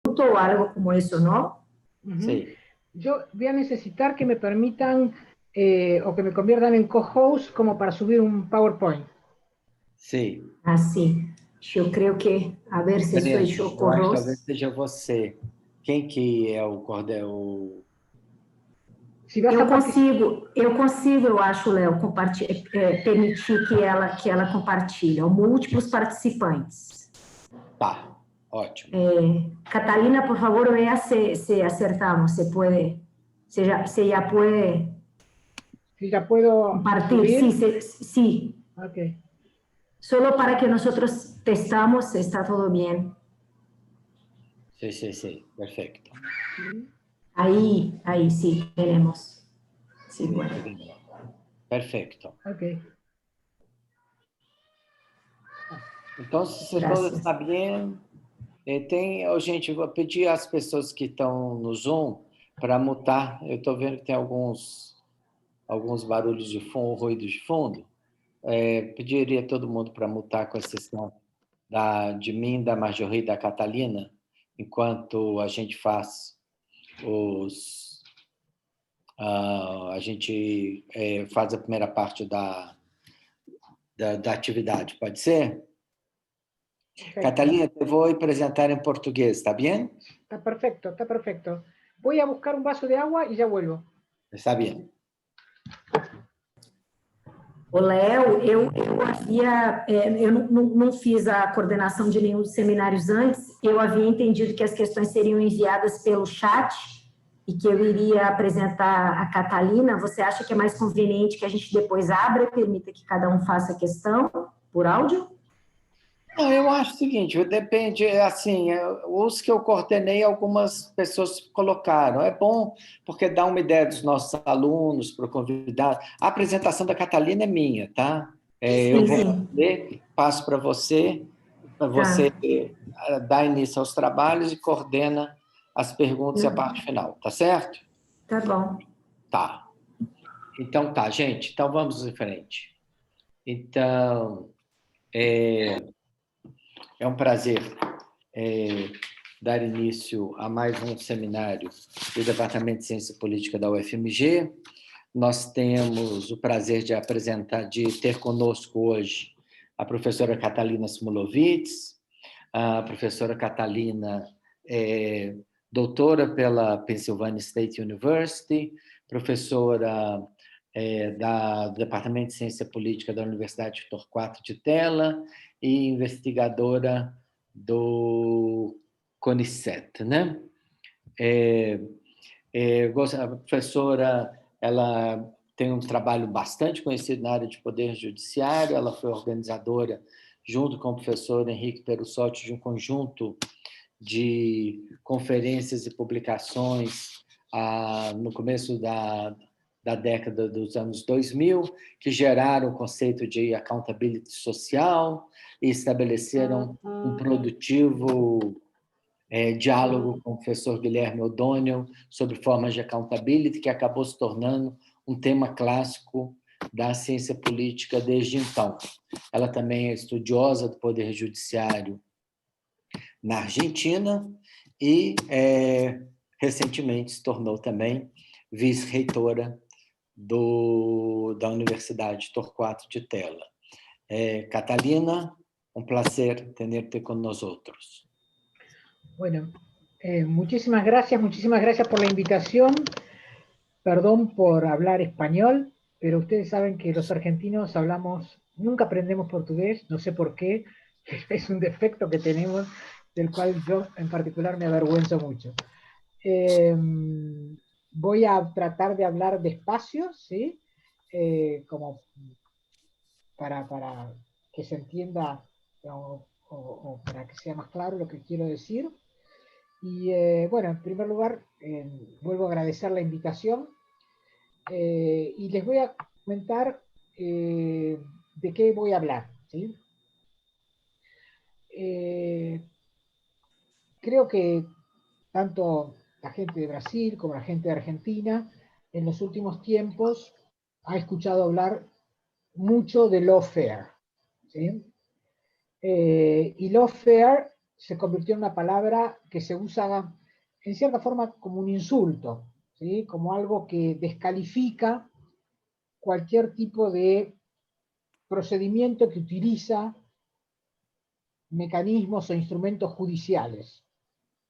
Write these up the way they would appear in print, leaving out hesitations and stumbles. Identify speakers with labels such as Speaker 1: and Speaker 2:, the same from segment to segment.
Speaker 1: o algo como eso, ¿no?
Speaker 2: Sí.
Speaker 3: Yo voy a necesitar que me permitan o que me conviertan en co-host como para subir un PowerPoint.
Speaker 2: Sim.
Speaker 1: Assim, eu creio que, a ver se
Speaker 2: Breno,
Speaker 1: estou
Speaker 2: eu acho que talvez
Speaker 1: corroso.
Speaker 2: seja você. Quem que é o cordel?
Speaker 3: Si vas a
Speaker 1: Eu consigo, eu acho, Léo, permitir que ela compartilhe. Múltiplos participantes.
Speaker 2: Tá, ótimo.
Speaker 1: Catalina, por favor, vea se acertamos, se ya puede
Speaker 3: si ya puedo
Speaker 1: compartir.
Speaker 3: subir.
Speaker 1: Sí.
Speaker 3: Ok.
Speaker 1: Solo para que nosotros testamos si está todo bien.
Speaker 2: Sí, perfecto.
Speaker 1: Ahí, sí, tenemos. Sí,
Speaker 2: Sí,
Speaker 1: bueno.
Speaker 2: perfecto.
Speaker 3: Ok.
Speaker 2: Então, se todo está bem, gente, vou pedir às pessoas que estão no Zoom para mutar. Eu estou vendo que tem alguns barulhos de fundo, ruídos de fundo. Pediria a todo mundo para mutar, com exceção de mim, da Marjorie e da Catalina, enquanto a gente faz a gente faz a primeira parte da atividade. Pode ser? Okay. Catalina, eu vou apresentar em português, está bem?
Speaker 3: Está perfecto, está perfecto. Voy a buscar un vaso de agua y ya vuelvo.
Speaker 2: Está bem.
Speaker 1: Ô, Léo, eu não fiz a coordenação de nenhum dos seminários antes, eu havia entendido que as questões seriam enviadas pelo chat e que eu iria apresentar a Catalina. Você acha que é mais conveniente que a gente depois abra e permita que cada um faça a questão por áudio?
Speaker 2: Não, eu acho o seguinte, depende, assim, os que eu coordenei, algumas pessoas colocaram. É bom, porque dá uma ideia dos nossos alunos, para o convidado. A apresentação da Catalina é minha, tá? Eu vou fazer, passo para você dar início aos trabalhos e coordena as perguntas e a parte final, tá certo?
Speaker 1: Tá bom.
Speaker 2: Tá. Então tá, gente, então vamos em frente. Então, é um prazer dar início a mais um seminário do Departamento de Ciência Política da UFMG. Nós temos o prazer de ter conosco hoje a professora Catalina Smulovitz. A professora Catalina é doutora pela Pennsylvania State University, professora do Departamento de Ciência Política da Universidade Torquato de Tella e investigadora do CONICET, né? A professora, ela tem um trabalho bastante conhecido na área de poder judiciário, ela foi organizadora, junto com o professor Henrique Perussotti, de um conjunto de conferências e publicações no começo da década dos anos 2000, que geraram o conceito de accountability social e estabeleceram um produtivo diálogo com o professor Guilherme O'Donnell sobre formas de accountability, que acabou se tornando um tema clássico da ciência política desde então. Ela também é estudiosa do Poder Judiciário na Argentina e, recentemente, se tornou também vice-reitora da Universidade Torquato de Tella. Catalina, un placer tenerte con nosotros.
Speaker 3: Bueno, muchísimas gracias por la invitación. Perdón por hablar español, pero ustedes saben que los argentinos nunca aprendemos portugués, no sé por qué, es un defecto que tenemos, del cual yo en particular me avergüenzo mucho. Voy a tratar de hablar despacio, ¿sí? Como para que se entienda o para que sea más claro lo que quiero decir. Y bueno, en primer lugar, vuelvo a agradecer la invitación y les voy a comentar de qué voy a hablar, ¿sí? Creo que tanto la gente de Brasil como la gente de Argentina en los últimos tiempos ha escuchado hablar mucho de lawfare, ¿sí? Y lawfare se convirtió en una palabra que se usa en cierta forma como un insulto, ¿sí? Como algo que descalifica cualquier tipo de procedimiento que utiliza mecanismos o instrumentos judiciales.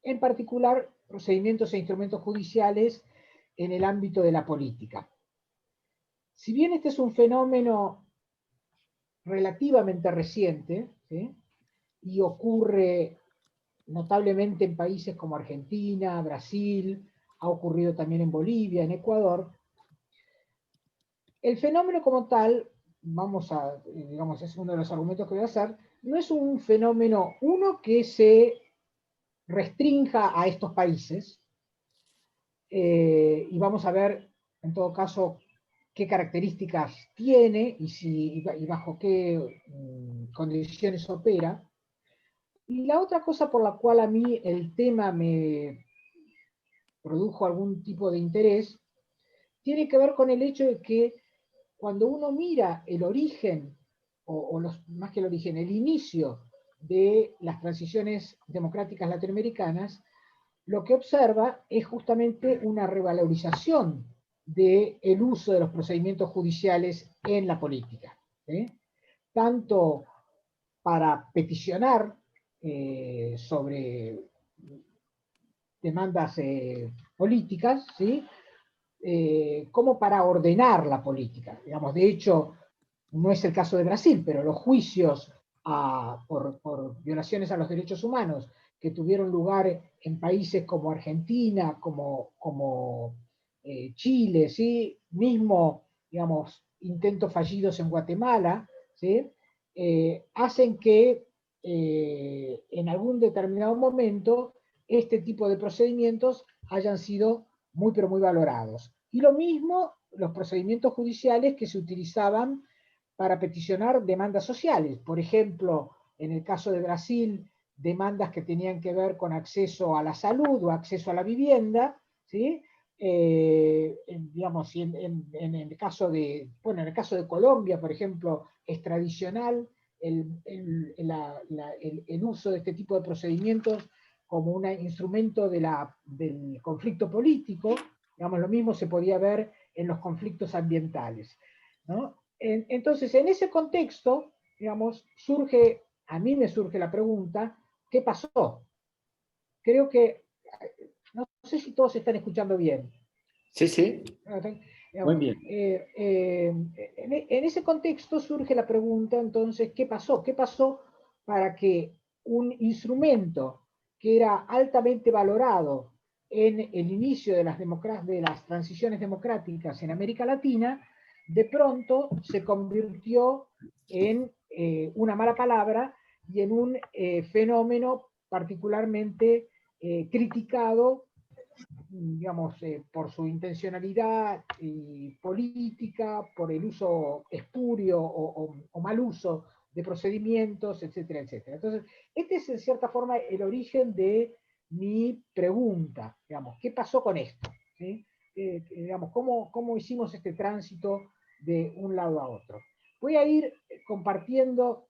Speaker 3: En particular, procedimientos e instrumentos judiciales en el ámbito de la política. Si bien este es un fenómeno relativamente reciente, ¿sí? Y ocurre notablemente en países como Argentina, Brasil, ha ocurrido también en Bolivia, en Ecuador, el fenómeno como tal, digamos, es uno de los argumentos que voy a hacer, no es un fenómeno, uno, que se restrinja a estos países, y vamos a ver, en todo caso, qué características tiene y bajo qué condiciones opera. Y la otra cosa por la cual a mí el tema me produjo algún tipo de interés, tiene que ver con el hecho de que cuando uno mira el origen, más que el origen, el inicio de las transiciones democráticas latinoamericanas, lo que observa es justamente una revalorización del uso de los procedimientos judiciales en la política, ¿sí? Tanto para peticionar sobre demandas políticas, ¿sí? Como para ordenar la política. Digamos, de hecho, no es el caso de Brasil, pero los juicios por violaciones a los derechos humanos que tuvieron lugar en países como Argentina, como Chile, ¿sí? Mismo, digamos, intentos fallidos en Guatemala, ¿sí? Hacen que en algún determinado momento este tipo de procedimientos hayan sido muy, pero muy valorados. Y lo mismo los procedimientos judiciales que se utilizaban para peticionar demandas sociales. Por ejemplo, en el caso de Brasil, demandas que tenían que ver con acceso a la salud o acceso a la vivienda, ¿sí? Digamos, en el caso de, bueno, en el caso de Colombia, por ejemplo, es tradicional el uso de este tipo de procedimientos como un instrumento del conflicto político. Digamos, lo mismo se podía ver en los conflictos ambientales, ¿no? Entonces, en ese contexto, digamos, a mí me surge la pregunta, ¿qué pasó? Creo que, no sé si todos están escuchando bien.
Speaker 2: Sí, sí, muy bien.
Speaker 3: En ese contexto surge la pregunta, entonces, ¿qué pasó? ¿Qué pasó para que un instrumento que era altamente valorado en el inicio de las transiciones democráticas en América Latina, de pronto se convirtió en una mala palabra y en un fenómeno particularmente criticado, digamos, por su intencionalidad política, por el uso espurio o mal uso de procedimientos, etcétera, etcétera? Entonces, este es en cierta forma el origen de mi pregunta, digamos, ¿qué pasó con esto? ¿Sí? Digamos, ¿cómo hicimos este tránsito de un lado a otro? Voy a ir compartiendo,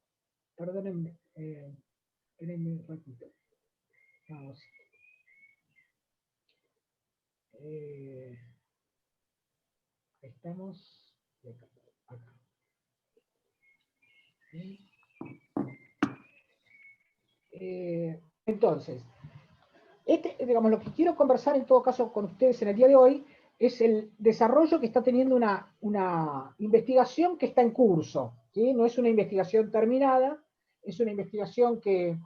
Speaker 3: perdónenme, espérenme un ratito. Vamos. Estamos acá. Entonces, digamos, lo que quiero conversar en todo caso con ustedes en el día de hoy es el desarrollo que está teniendo una investigación que está en curso, ¿sí? No es una investigación terminada, es una investigación que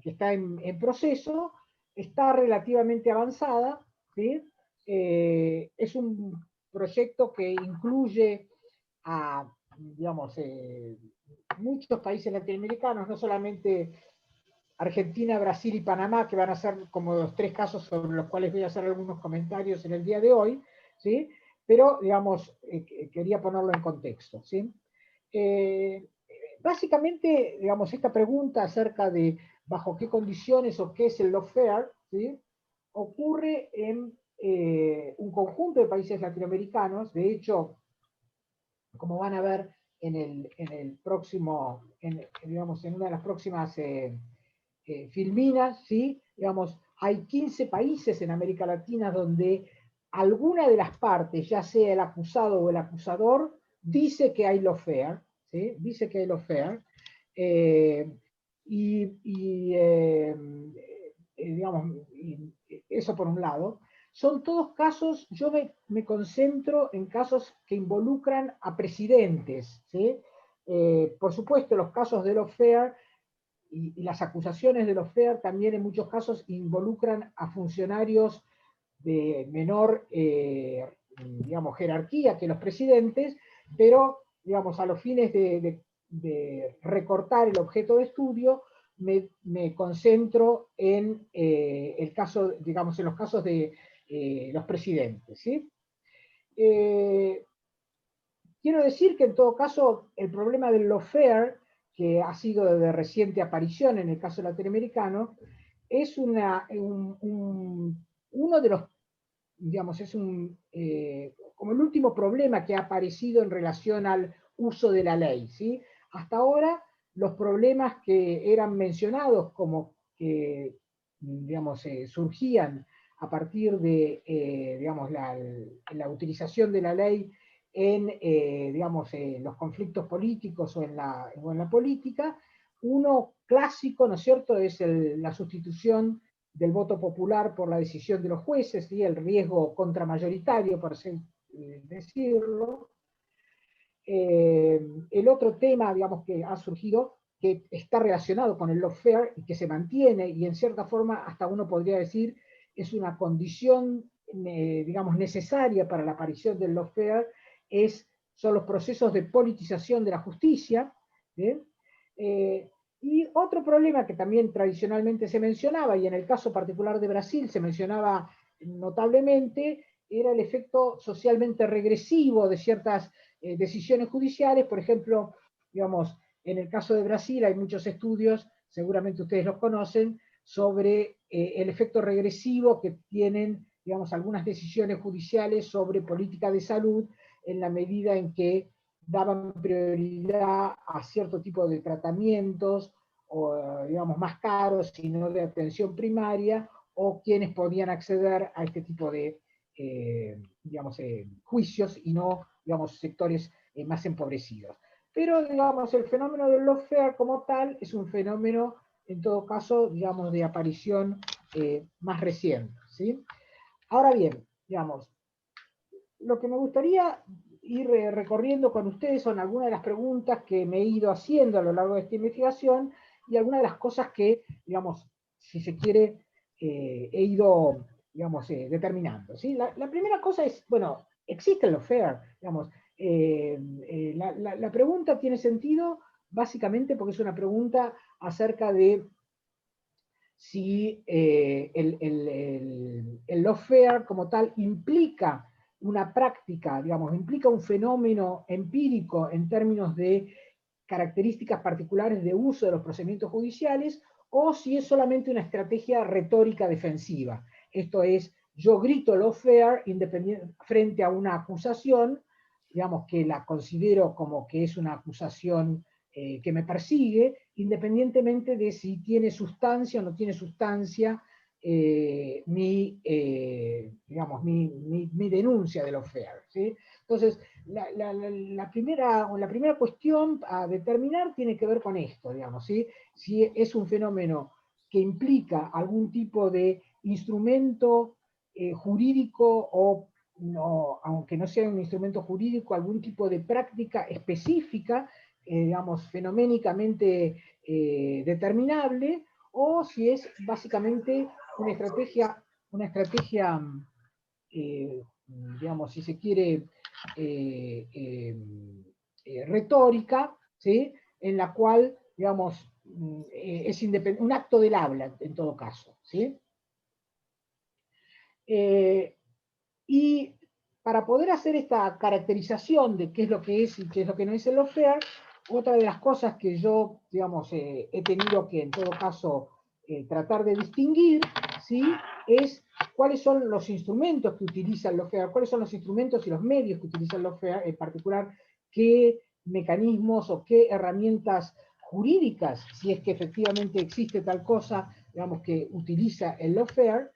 Speaker 3: está en proceso, está relativamente avanzada, ¿sí? Es un proyecto que incluye a, digamos, muchos países latinoamericanos, no solamente Argentina, Brasil y Panamá, que van a ser como los tres casos sobre los cuales voy a hacer algunos comentarios en el día de hoy, ¿sí? Pero, digamos, quería ponerlo en contexto, ¿sí? Básicamente, digamos, esta pregunta acerca de bajo qué condiciones o qué es el lawfare, ¿sí? Ocurre en un conjunto de países latinoamericanos. De hecho, como van a ver el próximo, digamos, en una de las próximas filminas, ¿sí? Digamos, hay 15 países en América Latina donde alguna de las partes, ya sea el acusado o el acusador, dice que hay lawfare, ¿sí? Dice que hay lawfare. Digamos, eso por un lado. Son todos casos, yo me concentro en casos que involucran a presidentes, ¿sí? Por supuesto, los casos de lawfare y las acusaciones de lawfare también en muchos casos involucran a funcionarios de menor, digamos, jerarquía que los presidentes, pero, digamos, a los fines de recortar el objeto de estudio, me concentro en el caso, digamos, en los casos de los presidentes, ¿sí? Quiero decir que en todo caso el problema del lawfare, que ha sido de reciente aparición en el caso latinoamericano, es uno de los, digamos, es como el último problema que ha aparecido en relación al uso de la ley, ¿sí? Hasta ahora los problemas que eran mencionados como que, digamos, surgían a partir de, digamos, la utilización de la ley en, digamos, los conflictos políticos o en la política, uno clásico, ¿no es cierto?, es la sustitución del voto popular por la decisión de los jueces y el riesgo contramayoritario, por así decirlo. El otro tema, digamos, que ha surgido, que está relacionado con el lawfare y que se mantiene, y en cierta forma hasta uno podría decir es una condición, digamos, necesaria para la aparición del lawfare, son los procesos de politización de la justicia. Y otro problema que también tradicionalmente se mencionaba, y en el caso particular de Brasil se mencionaba notablemente, era el efecto socialmente regresivo de ciertas decisiones judiciales. Por ejemplo, digamos, en el caso de Brasil hay muchos estudios, seguramente ustedes los conocen, sobre el efecto regresivo que tienen, digamos, algunas decisiones judiciales sobre política de salud, en la medida en que daban prioridad a cierto tipo de tratamientos, o, digamos, más caros, sino de atención primaria, o quienes podían acceder a este tipo de, digamos, juicios, y no, digamos, sectores más empobrecidos. Pero, digamos, el fenómeno del lawfare como tal es un fenómeno, en todo caso, digamos, de aparición más reciente, ¿sí? Ahora bien, digamos, lo que me gustaría ir recorriendo con ustedes son algunas de las preguntas que me he ido haciendo a lo largo de esta investigación y algunas de las cosas que, digamos, si se quiere, he ido, digamos, determinando, ¿sí? La primera cosa es, bueno, ¿existe el lawfare? Digamos, la pregunta tiene sentido básicamente porque es una pregunta acerca de si el lawfare como tal implica una práctica, digamos, implica un fenómeno empírico en términos de características particulares de uso de los procedimientos judiciales, o si es solamente una estrategia retórica defensiva. Esto es, yo grito lawfare frente a una acusación, digamos, que la considero como que es una acusación que me persigue, independientemente de si tiene sustancia o no tiene sustancia digamos, mi denuncia de lawfare, ¿sí? Entonces, la primera cuestión a determinar tiene que ver con esto, digamos, ¿sí? Si es un fenómeno que implica algún tipo de instrumento jurídico o, no, aunque no sea un instrumento jurídico, algún tipo de práctica específica, digamos, fenoménicamente determinable, o si es básicamente una estrategia digamos, si se quiere, retórica, ¿sí? En la cual, digamos, es un acto del habla, en todo caso, ¿sí? Y para poder hacer esta caracterización de qué es lo que es y qué es lo que no es el lawfare, otra de las cosas que yo, digamos, he tenido que, en todo caso, tratar de distinguir, ¿sí? Es cuáles son los instrumentos que utiliza el lawfare, cuáles son los instrumentos y los medios que utiliza el lawfare, en particular, qué mecanismos o qué herramientas jurídicas, si es que efectivamente existe tal cosa, digamos, que utiliza el lawfare,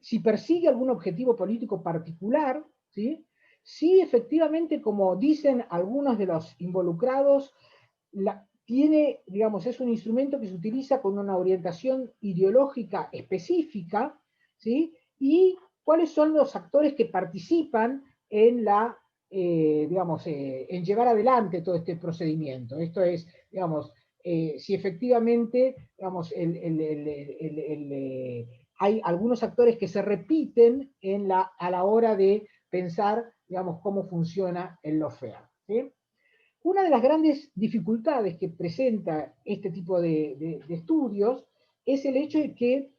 Speaker 3: si persigue algún objetivo político particular, ¿sí? Si efectivamente, como dicen algunos de los involucrados, digamos, es un instrumento que se utiliza con una orientación ideológica específica, ¿sí? Y cuáles son los actores que participan en digamos, en llevar adelante todo este procedimiento. Esto es, digamos, si efectivamente, digamos, hay algunos actores que se repiten a la hora de pensar, digamos, cómo funciona el lawfare, ¿sí? Una de las grandes dificultades que presenta este tipo de estudios es el hecho de que,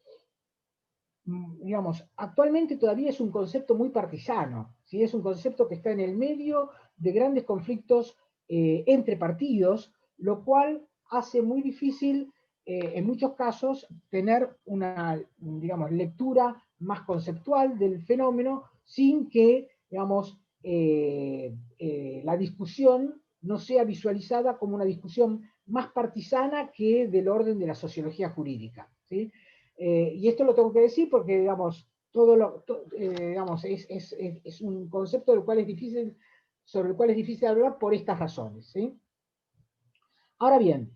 Speaker 3: digamos, actualmente todavía es un concepto muy partisano, ¿sí? Es un concepto que está en el medio de grandes conflictos entre partidos, lo cual hace muy difícil, en muchos casos, tener una, digamos, lectura más conceptual del fenómeno sin que, digamos, la discusión no sea visualizada como una discusión más partisana que del orden de la sociología jurídica, ¿sí? Y esto lo tengo que decir porque, digamos, digamos, es un concepto sobre el cual es difícil hablar por estas razones, ¿sí? Ahora bien,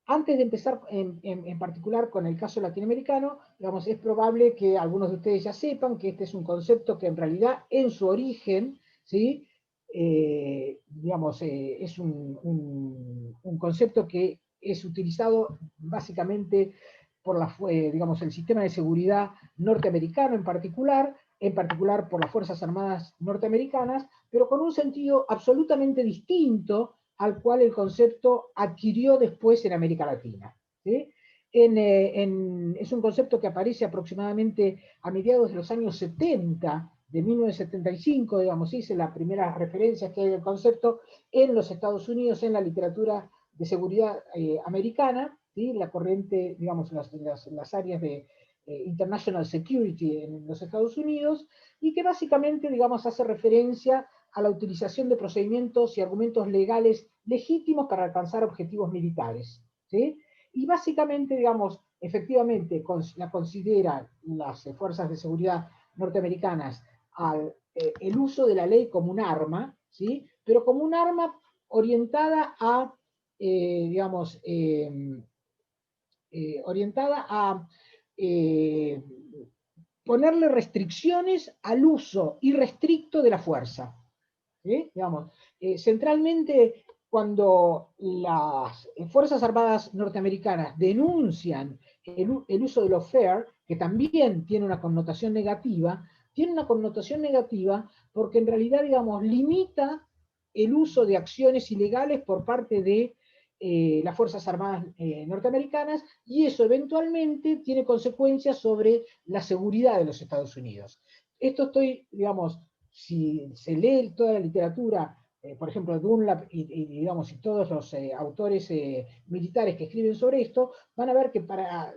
Speaker 3: antes de empezar en particular con el caso latinoamericano, digamos, es probable que algunos de ustedes ya sepan que este es un concepto que en realidad en su origen, ¿sí? Digamos, es un concepto que es utilizado básicamente por digamos, el sistema de seguridad norteamericano en particular por las Fuerzas Armadas norteamericanas, pero con un sentido absolutamente distinto al cual el concepto adquirió después en América Latina, ¿sí? Es un concepto que aparece aproximadamente a mediados de los años 70, de 1975, digamos, hice la primera referencia que hay del concepto en los Estados Unidos, en la literatura de seguridad americana, ¿sí? La corriente, digamos, las áreas de International Security en los Estados Unidos, y que básicamente, digamos, hace referencia a la utilización de procedimientos y argumentos legales legítimos para alcanzar objetivos militares, ¿sí? Y básicamente, digamos, efectivamente la consideran las fuerzas de seguridad norteamericanas el uso de la ley como un arma, ¿sí? Pero como un arma orientada a, digamos, orientada a ponerle restricciones al uso irrestricto de la fuerza. ¿Sí? Digamos, centralmente, cuando las Fuerzas Armadas norteamericanas denuncian el uso de lawfare, que también tiene una connotación negativa porque en realidad, digamos, limita el uso de acciones ilegales por parte de las Fuerzas Armadas norteamericanas, y eso eventualmente tiene consecuencias sobre la seguridad de los Estados Unidos. Esto digamos, si se lee toda la literatura, por ejemplo, Dunlap digamos, y todos los autores militares que escriben sobre esto, van a ver que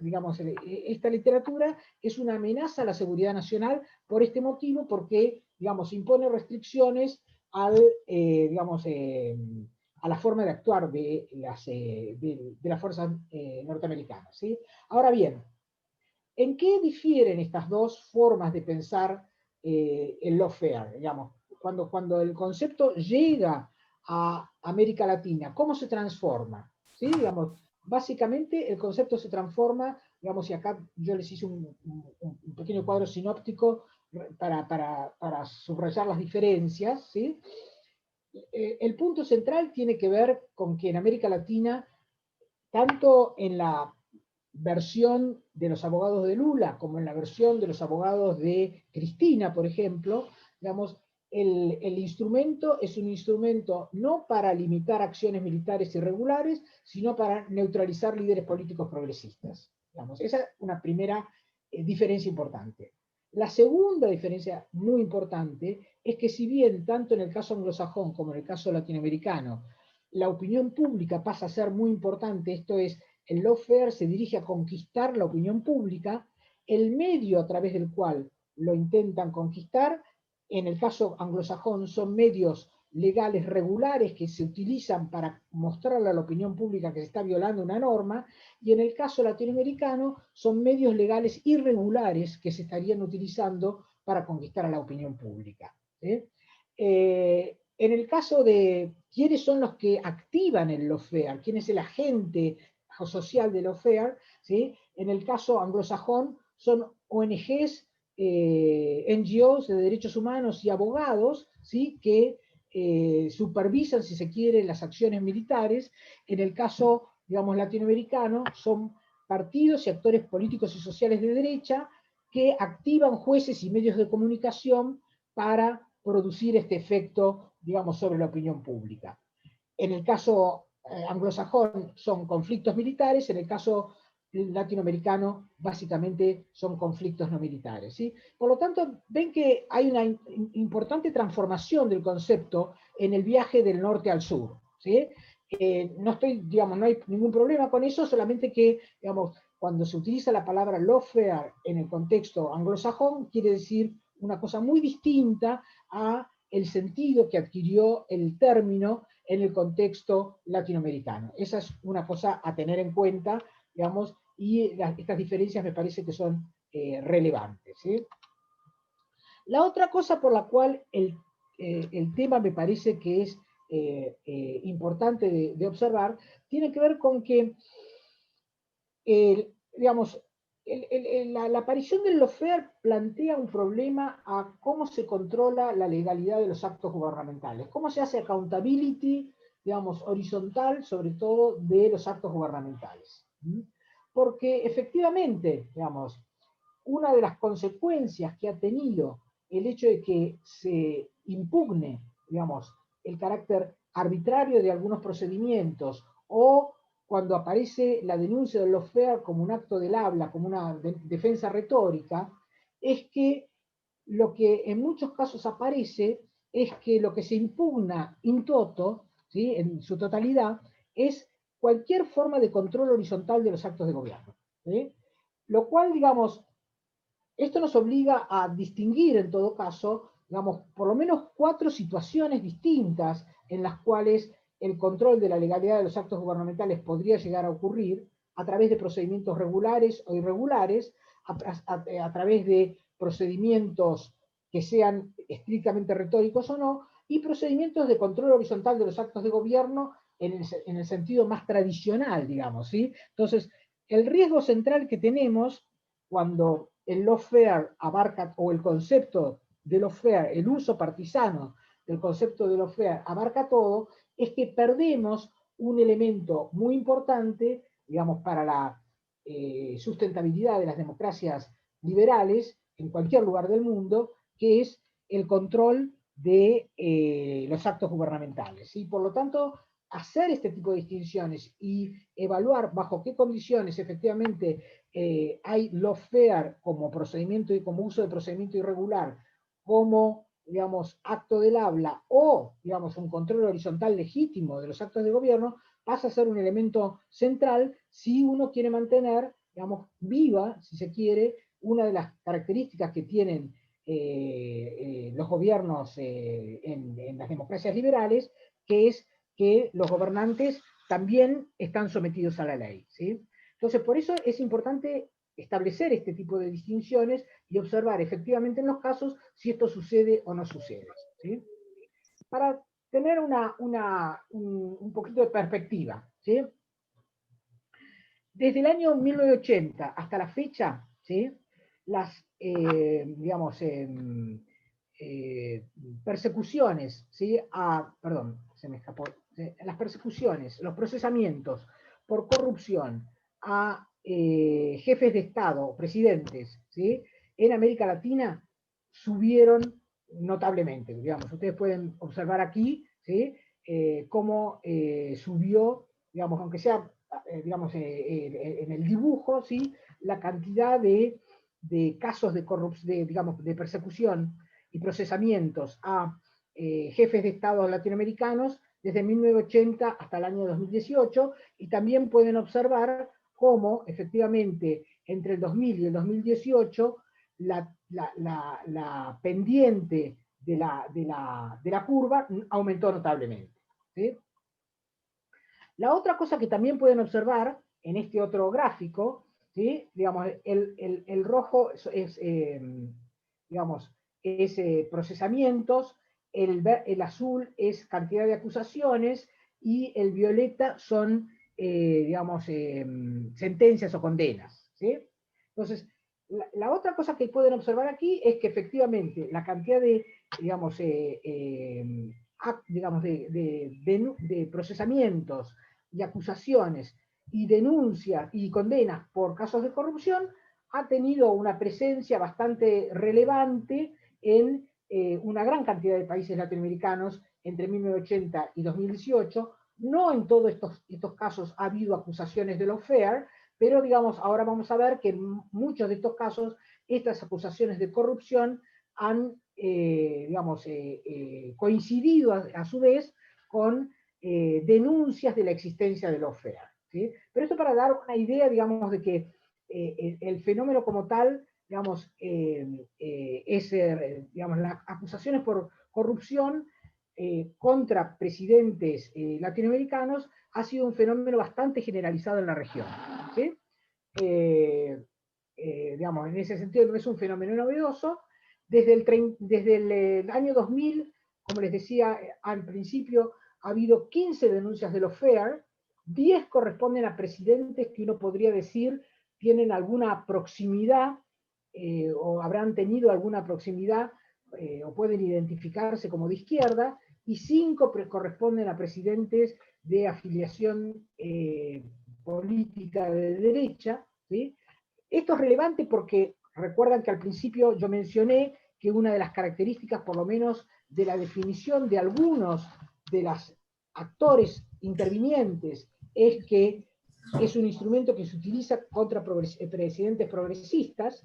Speaker 3: digamos, esta literatura es una amenaza a la seguridad nacional por este motivo, porque, digamos, impone restricciones digamos, a la forma de actuar de las fuerzas norteamericanas, ¿sí? Ahora bien, ¿en qué difieren estas dos formas de pensar el lawfare? Digamos, cuando el concepto llega a América Latina, ¿cómo se transforma? ¿Sí? Digamos, básicamente el concepto se transforma, digamos, y acá yo les hice un pequeño cuadro sinóptico para subrayar las diferencias, ¿sí? El punto central tiene que ver con que en América Latina, tanto en la versión de los abogados de Lula como en la versión de los abogados de Cristina, por ejemplo, digamos, el instrumento es un instrumento no para limitar acciones militares irregulares, sino para neutralizar líderes políticos progresistas. Digamos, esa es una primera diferencia importante. La segunda diferencia muy importante es que, si bien tanto en el caso anglosajón como en el caso latinoamericano la opinión pública pasa a ser muy importante, esto es, el lawfare se dirige a conquistar la opinión pública, el medio a través del cual lo intentan conquistar, en el caso anglosajón son medios legales regulares que se utilizan para mostrarle a la opinión pública que se está violando una norma, y en el caso latinoamericano son medios legales irregulares que se estarían utilizando para conquistar a la opinión pública. ¿Sí? En el caso de quiénes son los que activan el lawfare, quién es el agente social del lawfare, ¿sí? En el caso anglosajón son ONGs, NGOs de derechos humanos y abogados, ¿sí? Que supervisan, si se quiere, las acciones militares. En el caso, digamos, latinoamericano, son partidos y actores políticos y sociales de derecha que activan jueces y medios de comunicación para producir este efecto, digamos, sobre la opinión pública. En el caso anglosajón son conflictos militares, en el caso latinoamericano básicamente son conflictos no militares. ¿Sí? Por lo tanto, ven que hay una importante transformación del concepto en el viaje del norte al sur. ¿Sí? No hay ningún problema con eso, solamente que, digamos, cuando se utiliza la palabra lawfare en el contexto anglosajón, quiere decir una cosa muy distinta a el sentido que adquirió el término en el contexto latinoamericano. Esa es una cosa a tener en cuenta, digamos, y estas diferencias me parece que son relevantes. ¿Sí? La otra cosa por la cual el tema me parece que es importante de observar, tiene que ver con que, digamos, la aparición del lawfare plantea un problema a cómo se controla la legalidad de los actos gubernamentales, cómo se hace accountability, digamos, horizontal, sobre todo de los actos gubernamentales. Porque efectivamente, digamos, una de las consecuencias que ha tenido el hecho de que se impugne, digamos, el carácter arbitrario de algunos procedimientos, o cuando aparece la denuncia del lawfare como un acto del habla, como una defensa retórica, es que lo que en muchos casos aparece es que lo que se impugna in toto, ¿sí? En su totalidad, es cualquier forma de control horizontal de los actos de gobierno. ¿Sí? Lo cual, digamos, esto nos obliga a distinguir, en todo caso, digamos, por lo menos 4 situaciones distintas en las cuales el control de la legalidad de los actos gubernamentales podría llegar a ocurrir a través de procedimientos regulares o irregulares, a través de procedimientos que sean estrictamente retóricos o no, y procedimientos de control horizontal de los actos de gobierno en el sentido más tradicional, digamos. ¿Sí? Entonces, el riesgo central que tenemos cuando el lawfare abarca, o el concepto de lawfare, el uso partisano del concepto de lawfare abarca todo, es que perdemos un elemento muy importante, digamos, para la sustentabilidad de las democracias liberales en cualquier lugar del mundo, que es el control de los actos gubernamentales. Y por lo tanto, hacer este tipo de distinciones y evaluar bajo qué condiciones efectivamente hay lawfare como procedimiento y como uso de procedimiento irregular, como, digamos, acto del habla o, digamos, un control horizontal legítimo de los actos de gobierno, pasa a ser un elemento central si uno quiere mantener, digamos, viva, si se quiere, una de las características que tienen los gobiernos en las democracias liberales, que es que los gobernantes también están sometidos a la ley. ¿Sí? Entonces, por eso es importante establecer este tipo de distinciones y observar efectivamente en los casos si esto sucede o no sucede. ¿Sí? Para tener un poquito de perspectiva. ¿Sí? Desde el año 1980 hasta la fecha, ¿sí? Las, digamos, persecuciones, ¿sí? Perdón, se me escapó. Las persecuciones, los procesamientos por corrupción a jefes de Estado, presidentes, ¿sí? En América Latina subieron notablemente. Digamos, ustedes pueden observar aquí, ¿sí? Cómo subió, digamos, aunque sea digamos, en el dibujo, ¿sí? La cantidad de casos de corrupción, digamos, de persecución y procesamientos a jefes de Estado latinoamericanos desde 1980 hasta el año 2018, y también pueden observar cómo efectivamente entre el 2000 y el 2018 la pendiente de la curva aumentó notablemente. ¿Sí? La otra cosa que también pueden observar en este otro gráfico, ¿sí? Digamos, el rojo digamos, es procesamientos, el azul es cantidad de acusaciones y el violeta son, digamos, sentencias o condenas. ¿Sí? Entonces, la otra cosa que pueden observar aquí es que efectivamente la cantidad de, digamos, de procesamientos y acusaciones y denuncias y condenas por casos de corrupción ha tenido una presencia bastante relevante en una gran cantidad de países latinoamericanos entre 1980 y 2018. No en todos estos casos ha habido acusaciones de lawfare, pero digamos, ahora vamos a ver que en muchos de estos casos estas acusaciones de corrupción han digamos, coincidido a su vez con denuncias de la existencia de lawfare. ¿Sí? Pero esto para dar una idea, digamos, de que el fenómeno como tal, digamos, digamos, las acusaciones por corrupción contra presidentes latinoamericanos ha sido un fenómeno bastante generalizado en la región. ¿Sí? Digamos, en ese sentido no es un fenómeno novedoso. Desde el año 2000, como les decía al principio, ha habido 15 denuncias de lawfare, 10 corresponden a presidentes que uno podría decir tienen alguna proximidad o habrán tenido alguna proximidad o pueden identificarse como de izquierda, y 5 corresponden a presidentes de afiliación política de derecha. ¿Sí? Esto es relevante porque recuerdan que al principio yo mencioné que una de las características, por lo menos, de la definición de algunos de los actores intervinientes es que es un instrumento que se utiliza contra presidentes progresistas.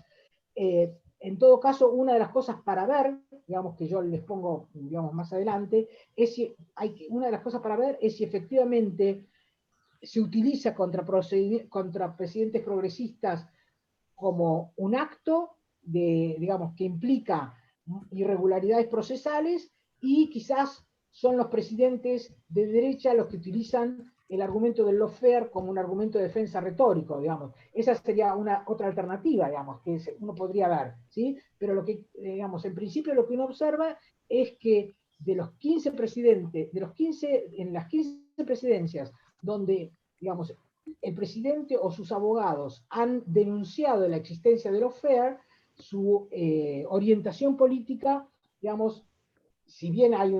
Speaker 3: En todo caso, una de las cosas para ver, digamos que yo les pongo, digamos, más adelante, es si una de las cosas para ver es si efectivamente se utiliza contra presidentes progresistas como un acto digamos, que implica irregularidades procesales, y quizás son los presidentes de derecha los que utilizan el argumento del lawfare como un argumento de defensa retórico, digamos. Esa sería otra alternativa, digamos, que uno podría ver, ¿sí? Pero lo que, digamos, en principio lo que uno observa es que de los 15 presidentes, en las 15 presidencias donde, digamos, el presidente o sus abogados han denunciado la existencia de lawfare, su orientación política, digamos, si bien hay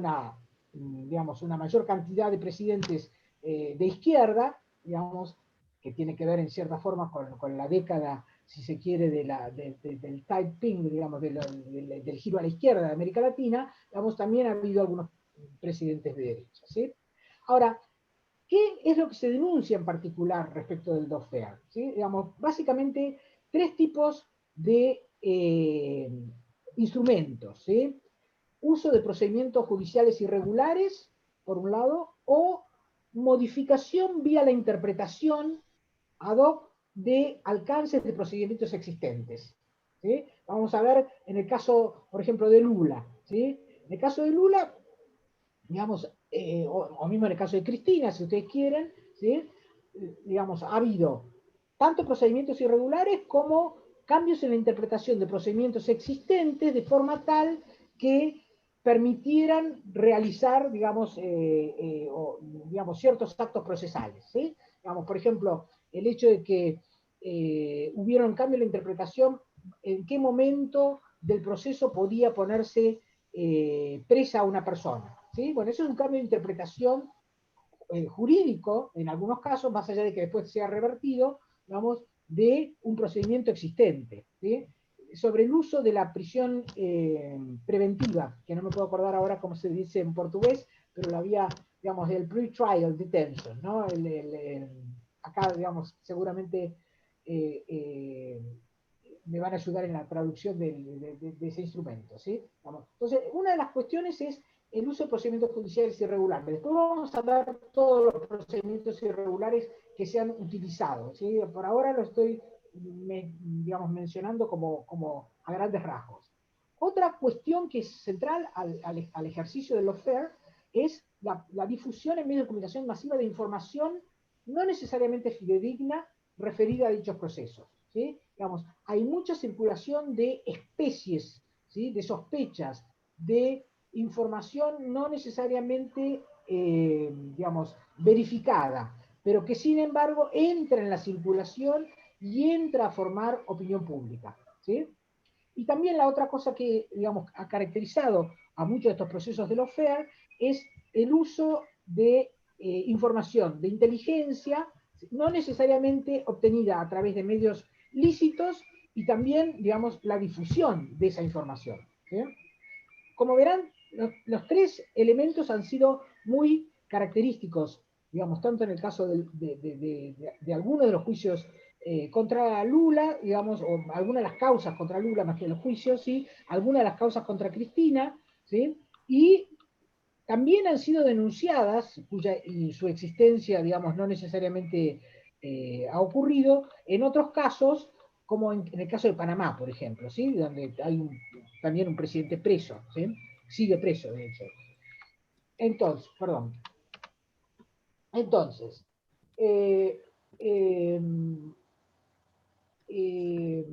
Speaker 3: digamos, una mayor cantidad de presidentes de izquierda, digamos, que tiene que ver en cierta forma con la década, si se quiere, del typing, digamos, del giro a la izquierda de América Latina, digamos, también ha habido algunos presidentes de derecha. ¿Sí? Ahora, ¿qué es lo que se denuncia en particular respecto del lawfare? ¿Sí? Digamos, básicamente 3 tipos de instrumentos. ¿Sí? Uso de procedimientos judiciales irregulares, por un lado, o modificación vía la interpretación ad hoc de alcances de procedimientos existentes. ¿Sí? Vamos a ver en el caso, por ejemplo, de Lula. ¿Sí? En el caso de Lula, digamos, o mismo en el caso de Cristina, si ustedes quieren, ¿sí? Digamos, ha habido tanto procedimientos irregulares como cambios en la interpretación de procedimientos existentes de forma tal que permitieran realizar, digamos, digamos, ciertos actos procesales. ¿Sí? Digamos, por ejemplo, el hecho de que hubiera un cambio en la interpretación, en qué momento del proceso podía ponerse presa a una persona. ¿Sí? Bueno, eso es un cambio de interpretación jurídico, en algunos casos, más allá de que después sea revertido, digamos, de un procedimiento existente. ¿Sí? Sobre el uso de la prisión preventiva, que no me puedo acordar ahora cómo se dice en portugués, pero la vía, digamos, del pre-trial detention, ¿no? Acá, digamos, seguramente me van a ayudar en la traducción de ese instrumento. ¿Sí? Vamos. Entonces, una de las cuestiones es el uso de procedimientos judiciales irregulares. Después vamos a ver todos los procedimientos irregulares que se han utilizado. ¿Sí? Por ahora lo estoy digamos, mencionando como a grandes rasgos. Otra cuestión que es central al ejercicio del lawfare es la difusión en medios de comunicación masiva de información no necesariamente fidedigna referida a dichos procesos, ¿sí? Digamos, hay mucha circulación de especies, ¿sí? De sospechas, de información no necesariamente, digamos, verificada, pero que sin embargo entra en la circulación y entra a formar opinión pública, ¿sí? Y también la otra cosa que, digamos, ha caracterizado a muchos de estos procesos de lawfare es el uso de información, de inteligencia, no necesariamente obtenida a través de medios lícitos, y también, digamos, la difusión de esa información, ¿sí? Como verán, los tres elementos han sido muy característicos, digamos, tanto en el caso de algunos de los juicios contra Lula, digamos, o algunas de las causas contra Lula más que los juicios, ¿sí? Algunas de las causas contra Cristina, ¿sí? Y también han sido denunciadas, y su existencia, digamos, no necesariamente ha ocurrido, en otros casos, como en el caso de Panamá, por ejemplo, ¿sí? Donde hay también un presidente preso, ¿sí? Sigue preso, de hecho. Entonces, perdón. Entonces, eh, eh, eh,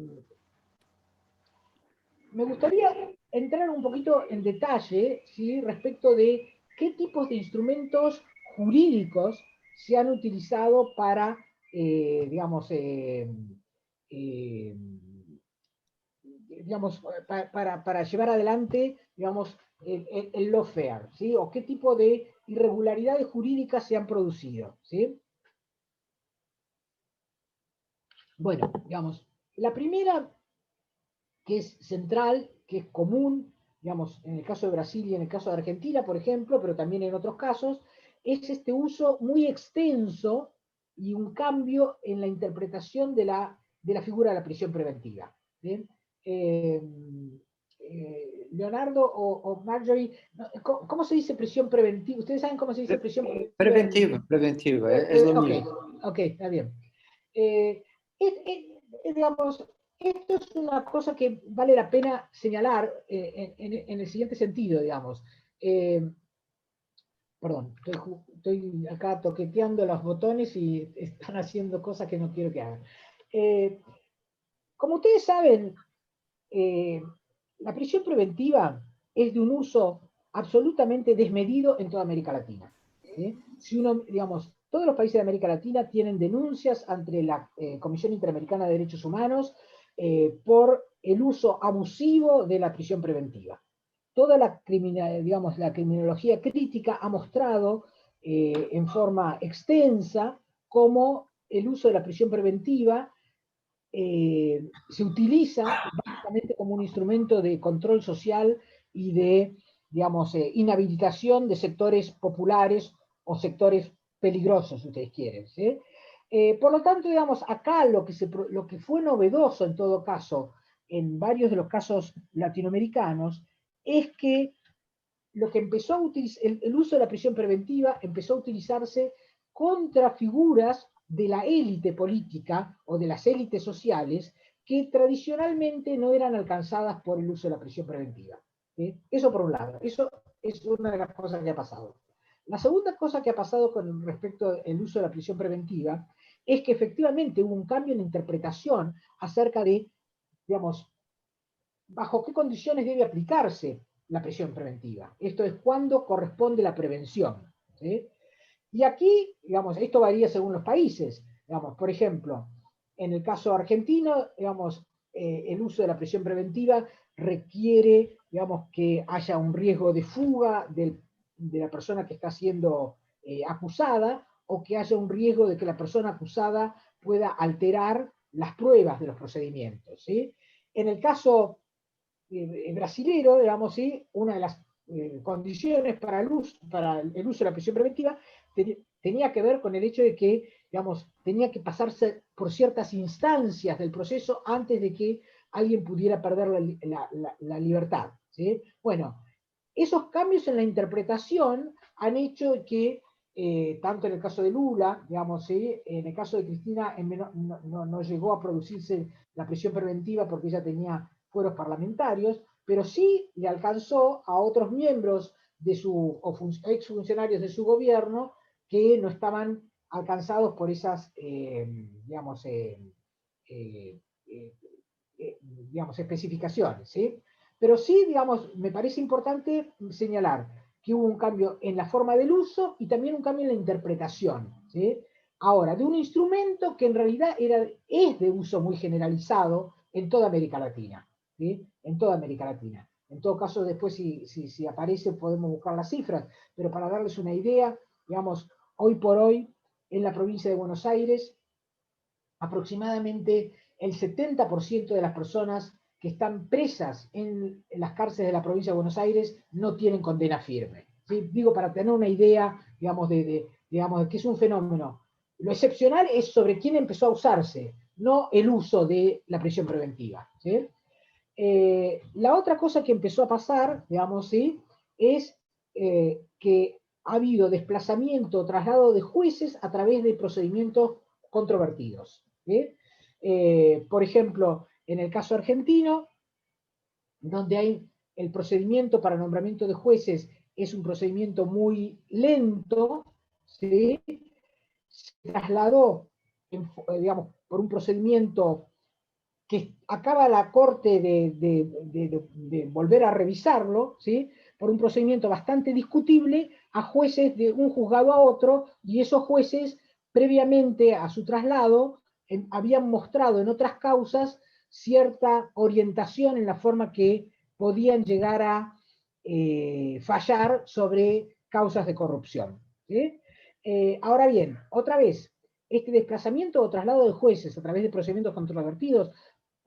Speaker 3: me gustaría entrar un poquito en detalle, ¿sí? Respecto de qué tipos de instrumentos jurídicos se han utilizado para, digamos, eh, digamos, para llevar adelante, digamos, el lawfare, ¿sí? O qué tipo de irregularidades jurídicas se han producido, ¿sí? Bueno, digamos, la primera, que es central, que es común, digamos, en el caso de Brasil y en el caso de Argentina, por ejemplo, pero también en otros casos, es este uso muy extenso y un cambio en la interpretación de la figura de la prisión preventiva. ¿Bien? Leonardo o Marjorie, ¿cómo se dice prisión preventiva? ¿Ustedes saben cómo se dice prisión preventiva?
Speaker 2: Preventiva, es lo mismo.
Speaker 3: Ok, está bien. Digamos, esto es una cosa que vale la pena señalar en el siguiente sentido, digamos. Perdón, estoy acá toqueteando los botones y están haciendo cosas que no quiero que hagan. Como ustedes saben, la prisión preventiva es de un uso absolutamente desmedido en toda América Latina. ¿Sí? Si uno, digamos, todos los países de América Latina tienen denuncias ante la Comisión Interamericana de Derechos Humanos por el uso abusivo de la prisión preventiva. Toda la criminología crítica ha mostrado en forma extensa cómo el uso de la prisión preventiva se utiliza básicamente como un instrumento de control social y de, digamos, inhabilitación de sectores populares o sectores peligrosos, si ustedes quieren, ¿sí? Por lo tanto, digamos, acá lo que fue novedoso en todo caso, en varios de los casos latinoamericanos, es que lo que empezó a utilizar, el uso de la prisión preventiva empezó a utilizarse contra figuras de la élite política o de las élites sociales que tradicionalmente no eran alcanzadas por el uso de la prisión preventiva. ¿Sí? Eso por un lado, eso es una de las cosas que ha pasado. La segunda cosa que ha pasado con respecto al uso de la prisión preventiva es que efectivamente hubo un cambio en la interpretación acerca de, digamos, bajo qué condiciones debe aplicarse la prisión preventiva. Esto es cuándo corresponde la prevención. ¿Sí? Y aquí, digamos, esto varía según los países. Digamos, por ejemplo, en el caso argentino, digamos, el uso de la prisión preventiva requiere, digamos, que haya un riesgo de fuga de la persona que está siendo acusada, o que haya un riesgo de que la persona acusada pueda alterar las pruebas de los procedimientos. ¿Sí? En el caso brasilero, digamos, ¿sí? Una de las condiciones para el uso de la prisión preventiva tenía que ver con el hecho de que, digamos, tenía que pasarse por ciertas instancias del proceso antes de que alguien pudiera perder la libertad. ¿Sí? Bueno, esos cambios en la interpretación han hecho que, tanto en el caso de Lula, digamos, ¿sí? En el caso de Cristina no llegó a producirse la prisión preventiva porque ella tenía fueros parlamentarios, pero sí le alcanzó a otros miembros de exfuncionarios de su gobierno que no estaban alcanzados por esas, digamos, especificaciones, ¿sí? Pero sí, digamos, me parece importante señalar que hubo un cambio en la forma del uso y también un cambio en la interpretación, ¿sí? Ahora, de un instrumento que en realidad es de uso muy generalizado en toda América Latina, ¿sí? En toda América Latina. En todo caso, después si aparece podemos buscar las cifras, pero para darles una idea, digamos, hoy por hoy, en la provincia de Buenos Aires, aproximadamente el 70% de las personas que están presas en las cárceles de la provincia de Buenos Aires no tienen condena firme. ¿Sí? Digo, para tener una idea, digamos, de que es un fenómeno. Lo excepcional es sobre quién empezó a usarse, no el uso de la prisión preventiva. ¿Sí? La otra cosa que empezó a pasar, digamos, ¿sí? Es que ha habido desplazamiento, traslado de jueces a través de procedimientos controvertidos. ¿Sí? Por ejemplo, en el caso argentino, donde hay el procedimiento para nombramiento de jueces es un procedimiento muy lento, ¿sí? Se trasladó, digamos, por un procedimiento que acaba la Corte de volver a revisarlo, ¿sí? Por un procedimiento bastante discutible, a jueces de un juzgado a otro, y esos jueces, previamente a su traslado, habían mostrado en otras causas cierta orientación en la forma que podían llegar a fallar sobre causas de corrupción. ¿Sí? Ahora bien, otra vez, este desplazamiento o traslado de jueces a través de procedimientos controvertidos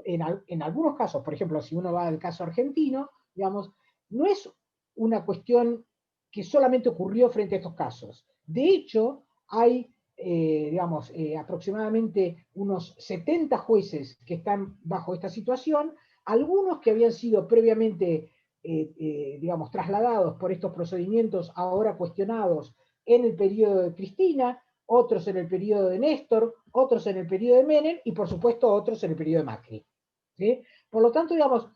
Speaker 3: en algunos casos, por ejemplo, si uno va al caso argentino, digamos, no es una cuestión que solamente ocurrió frente a estos casos. De hecho, hay, digamos, aproximadamente unos 70 jueces que están bajo esta situación, algunos que habían sido previamente, digamos, trasladados por estos procedimientos, ahora cuestionados en el periodo de Cristina, otros en el periodo de Néstor, otros en el periodo de Menem y por supuesto otros en el periodo de Macri. ¿Sí? Por lo tanto, digamos,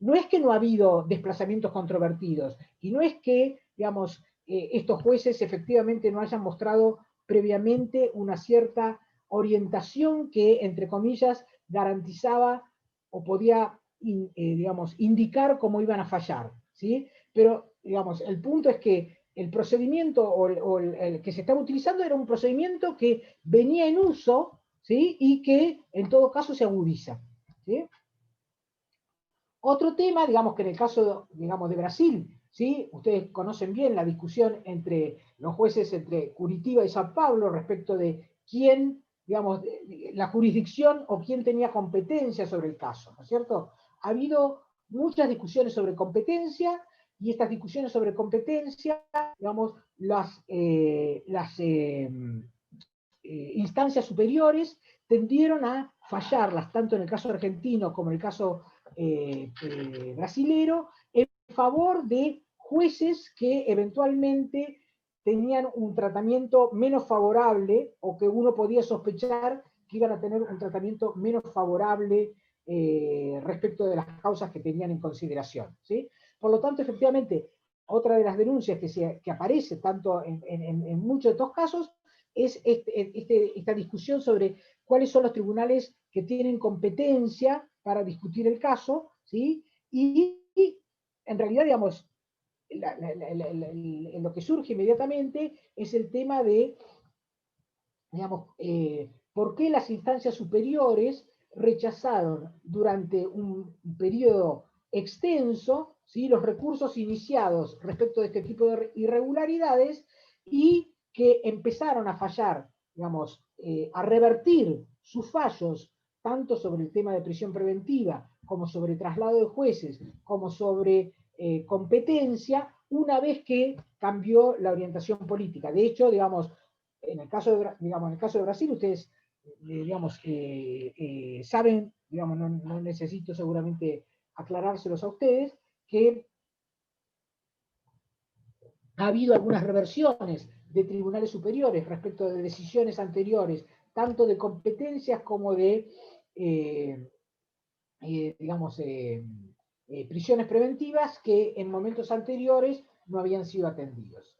Speaker 3: no es que no ha habido desplazamientos controvertidos y no es que, digamos, estos jueces efectivamente no hayan mostrado previamente una cierta orientación que, entre comillas, garantizaba o podía, digamos, indicar cómo iban a fallar. ¿Sí? Pero, digamos, el punto es que el procedimiento o el que se estaba utilizando era un procedimiento que venía en uso, ¿sí? Y que en todo caso se agudiza. ¿Sí? Otro tema, digamos que en el caso digamos, de Brasil, ¿sí? Ustedes conocen bien la discusión entre los jueces entre Curitiba y Sao Paulo respecto de quién, digamos, la jurisdicción o quién tenía competencia sobre el caso, ¿no es cierto? Ha habido muchas discusiones sobre competencia y estas discusiones sobre competencia, digamos, las instancias superiores tendieron a fallarlas, tanto en el caso argentino como en el caso brasilero, en favor de jueces que eventualmente tenían un tratamiento menos favorable o que uno podía sospechar que iban a tener un tratamiento menos favorable respecto de las causas que tenían en consideración. ¿Sí? Por lo tanto, efectivamente, otra de las denuncias que aparece tanto en muchos de estos casos es esta discusión sobre cuáles son los tribunales que tienen competencia para discutir el caso, ¿sí? Y en realidad, digamos, lo que surge inmediatamente es el tema de, digamos, por qué las instancias superiores rechazaron durante un periodo extenso, ¿sí? Los recursos iniciados respecto de este tipo de irregularidades y que empezaron a fallar, digamos, a revertir sus fallos tanto sobre el tema de prisión preventiva, como sobre traslado de jueces, como sobre competencia, una vez que cambió la orientación política. De hecho, digamos, en el caso de Brasil, ustedes, digamos, saben, digamos, no necesito seguramente aclarárselos a ustedes, que ha habido algunas reversiones de tribunales superiores respecto de decisiones anteriores, tanto de competencias como de digamos, prisiones preventivas que en momentos anteriores no habían sido atendidos.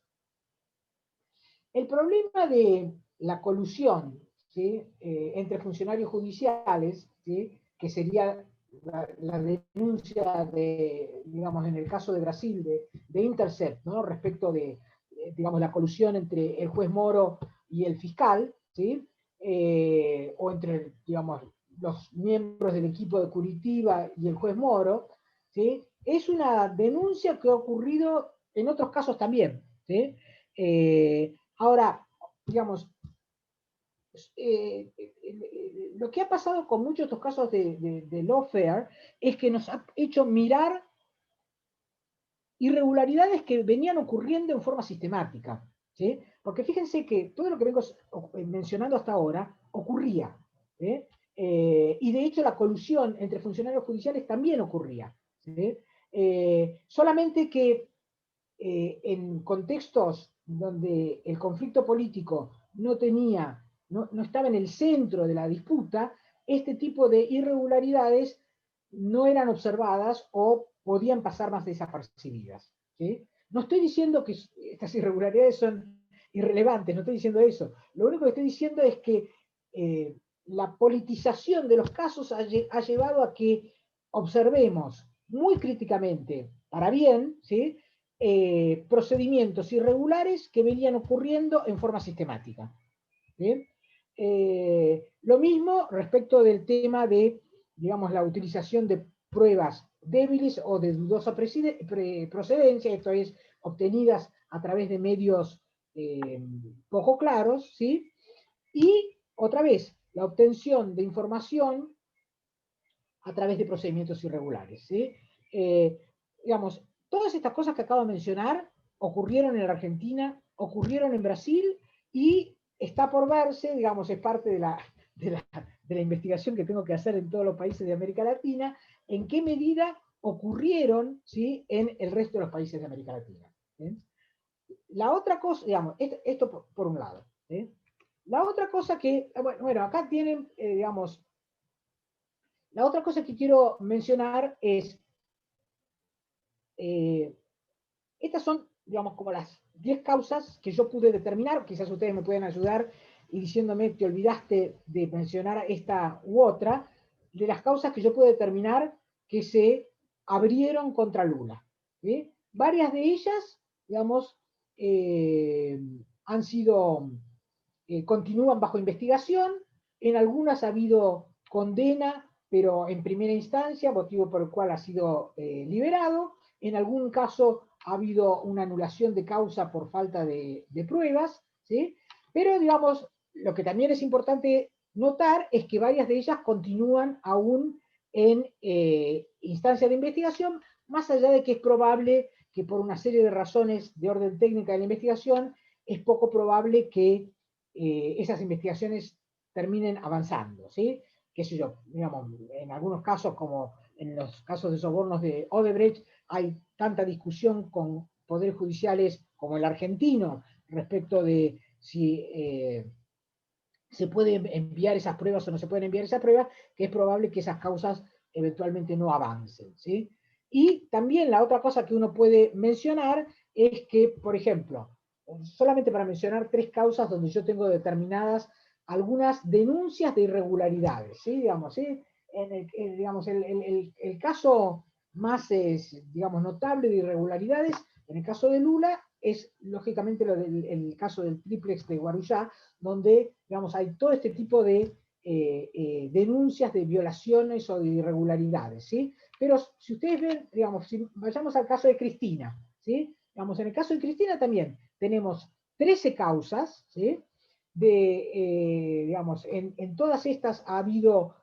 Speaker 3: El problema de la colusión, ¿sí?, entre funcionarios judiciales, ¿sí?, que sería la denuncia de, digamos, en el caso de Brasil, de Intercept, ¿no?, respecto de, digamos, la colusión entre el juez Moro y el fiscal, ¿sí?, o entre, digamos, los miembros del equipo de Curitiba y el juez Moro, ¿sí?, es una denuncia que ha ocurrido en otros casos también, ¿sí? Ahora, digamos, lo que ha pasado con muchos de estos casos de lawfare es que nos ha hecho mirar irregularidades que venían ocurriendo en forma sistemática, ¿sí? Porque fíjense que todo lo que vengo mencionando hasta ahora ocurría, ¿sí? Y de hecho la colusión entre funcionarios judiciales también ocurría, ¿sí? Solamente que en contextos donde el conflicto político no estaba en el centro de la disputa, este tipo de irregularidades no eran observadas o podían pasar más desapercibidas, ¿sí? No estoy diciendo que estas irregularidades son irrelevantes, no estoy diciendo eso. Lo único que estoy diciendo es que la politización de los casos ha llevado a que observemos muy críticamente, para bien, ¿sí?, procedimientos irregulares que venían ocurriendo en forma sistemática. ¿Bien? Lo mismo respecto del tema de, digamos, la utilización de pruebas débiles o de dudosa procedencia, esto es, obtenidas a través de medios poco claros, ¿sí? Y, otra vez, la obtención de información a través de procedimientos irregulares, ¿sí? Digamos, todas estas cosas que acabo de mencionar ocurrieron en la Argentina, ocurrieron en Brasil y está por verse, digamos, es parte de la investigación que tengo que hacer en todos los países de América Latina, en qué medida ocurrieron, ¿sí?, en el resto de los países de América Latina. ¿Sí? La otra cosa, digamos, esto por un lado. ¿Sí? La otra cosa que, bueno, acá tienen, digamos, la otra cosa que quiero mencionar es, estas son, digamos, como las 10 causas que yo pude determinar, quizás ustedes me pueden ayudar y diciéndome, te olvidaste de mencionar esta u otra, de las causas que yo pude determinar que se abrieron contra Lula. ¿Sí? Varias de ellas, digamos, han sido, continúan bajo investigación, en algunas ha habido condena, pero en primera instancia, motivo por el cual ha sido liberado, en algún caso ha habido una anulación de causa por falta de pruebas, ¿sí? Pero, digamos, lo que también es importante notar es que varias de ellas continúan aún en instancia de investigación, más allá de que es probable que por una serie de razones de orden técnica de la investigación, es poco probable que esas investigaciones terminen avanzando, ¿sí? Qué sé yo, digamos, en algunos casos, como en los casos de sobornos de Odebrecht, hay tanta discusión con poderes judiciales como el argentino respecto de si se pueden enviar esas pruebas o no se pueden enviar esas pruebas, que es probable que esas causas eventualmente no avancen, ¿sí? Y también la otra cosa que uno puede mencionar es que, por ejemplo, solamente para mencionar 3 causas donde yo tengo determinadas algunas denuncias de irregularidades, ¿sí? Digamos, ¿sí? Digamos, el caso más, digamos, notable de irregularidades, en el caso de Lula, es lógicamente el caso del triplex de Guarujá, donde, digamos, hay todo este tipo de denuncias de violaciones o de irregularidades, ¿sí? Pero si ustedes ven, digamos, si vayamos al caso de Cristina, ¿sí? Digamos, en el caso de Cristina también tenemos 13 causas, ¿sí? Digamos, en todas estas ha habido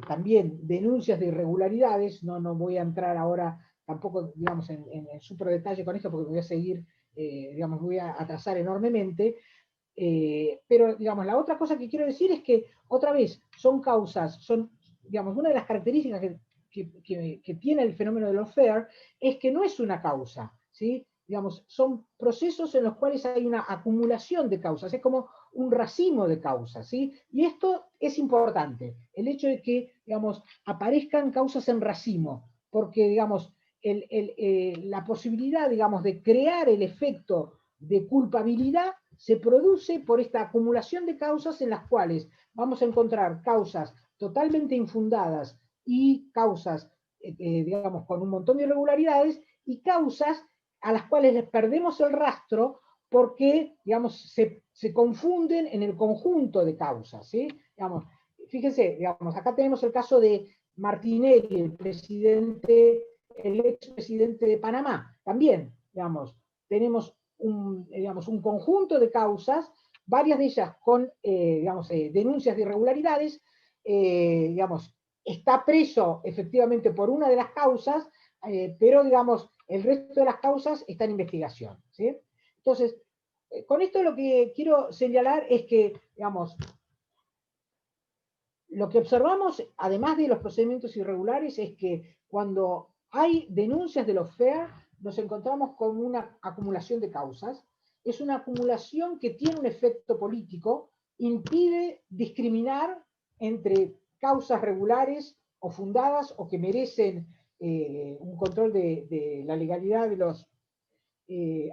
Speaker 3: también denuncias de irregularidades, no voy a entrar ahora tampoco, digamos, en súper detalle con esto porque voy a seguir, digamos, voy a atrasar enormemente, pero, digamos, la otra cosa que quiero decir es que, otra vez, son causas, son, digamos, una de las características que tiene el fenómeno de lawfare es que no es una causa, ¿sí? Digamos, son procesos en los cuales hay una acumulación de causas, es como un racimo de causas, ¿sí? Y esto es importante, el hecho de que, digamos, aparezcan causas en racimo, porque, digamos, la posibilidad, digamos, de crear el efecto de culpabilidad se produce por esta acumulación de causas en las cuales vamos a encontrar causas totalmente infundadas y causas, digamos, con un montón de irregularidades, y causas a las cuales les perdemos el rastro porque, digamos, se confunden en el conjunto de causas, ¿sí? Digamos, fíjense, digamos, acá tenemos el caso de Martinelli, el expresidente de Panamá. También, digamos, tenemos un conjunto de causas, varias de ellas con, denuncias de irregularidades, digamos, está preso efectivamente por una de las causas, pero, digamos, el resto de las causas está en investigación, ¿sí? Entonces, con esto lo que quiero señalar es que, digamos, lo que observamos, además de los procedimientos irregulares, es que cuando hay denuncias de los FAIR, nos encontramos con una acumulación de causas. Es una acumulación que tiene un efecto político, impide discriminar entre causas regulares o fundadas o que merecen un control de la legalidad de los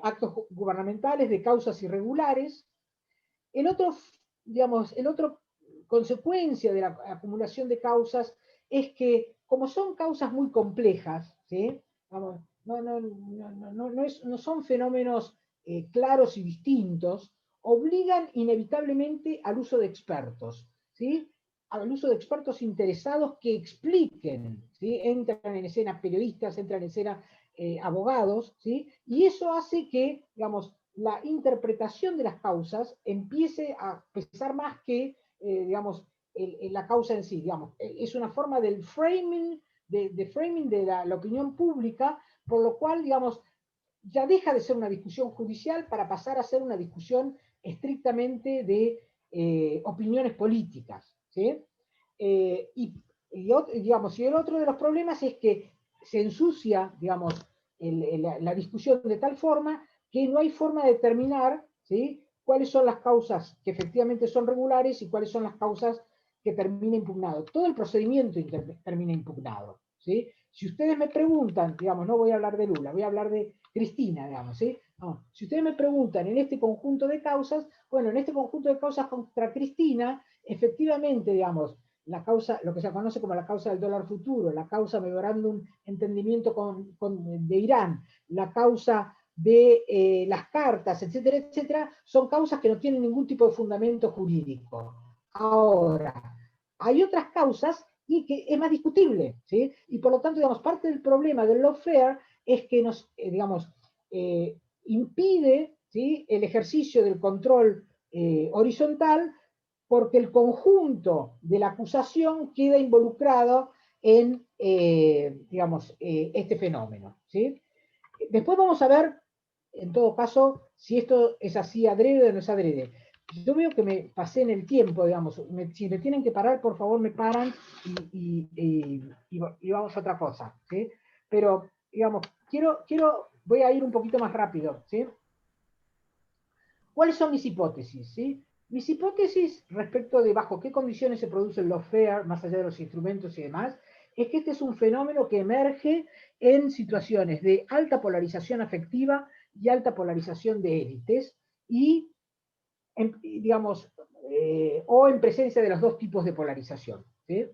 Speaker 3: actos gubernamentales, de causas irregulares. El otro consecuencia de la acumulación de causas es que, como son causas muy complejas, ¿sí? Vamos, no son fenómenos claros y distintos, obligan inevitablemente al uso de expertos, ¿sí? Al uso de expertos interesados que expliquen, ¿sí? Entran en escena periodistas, entran en escena abogados, ¿sí? Y eso hace que, digamos, la interpretación de las causas empiece a pesar más que, digamos, la causa en sí. Digamos, es una forma del framing, de framing de la opinión pública, por lo cual, digamos, ya deja de ser una discusión judicial para pasar a ser una discusión estrictamente de opiniones políticas, ¿sí? Digamos, y el otro de los problemas es que se ensucia, digamos, la discusión de tal forma que no hay forma de determinar, ¿sí?, cuáles son las causas que efectivamente son regulares y cuáles son las causas que termina impugnado. Todo el procedimiento termina impugnado, ¿sí? Si ustedes me preguntan, digamos, no voy a hablar de Lula, voy a hablar de Cristina, digamos, ¿sí? No, si ustedes me preguntan en este conjunto de causas, bueno, en este conjunto de causas contra Cristina, efectivamente, digamos, la causa, lo que se conoce como la causa del dólar futuro, la causa memorándum entendimiento de Irán, la causa de las cartas, etcétera, etcétera, son causas que no tienen ningún tipo de fundamento jurídico. Ahora, hay otras causas y que es más discutible, ¿sí? Y por lo tanto, digamos, parte del problema del lawfare es que nos, impide, ¿sí?, el ejercicio del control horizontal, porque el conjunto de la acusación queda involucrado en, este fenómeno, ¿sí? Después vamos a ver, en todo caso, si esto es así adrede o no es adrede. Yo veo que me pasé en el tiempo, digamos. Si me tienen que parar, por favor me paran y vamos a otra cosa, ¿sí? Pero, digamos, voy a ir un poquito más rápido, ¿sí? ¿Cuáles son mis hipótesis, sí? Mis hipótesis respecto de bajo qué condiciones se produce el lawfare, más allá de los instrumentos y demás, es que este es un fenómeno que emerge en situaciones de alta polarización afectiva y alta polarización de élites, y, digamos, o en presencia de los dos tipos de polarización, ¿sí?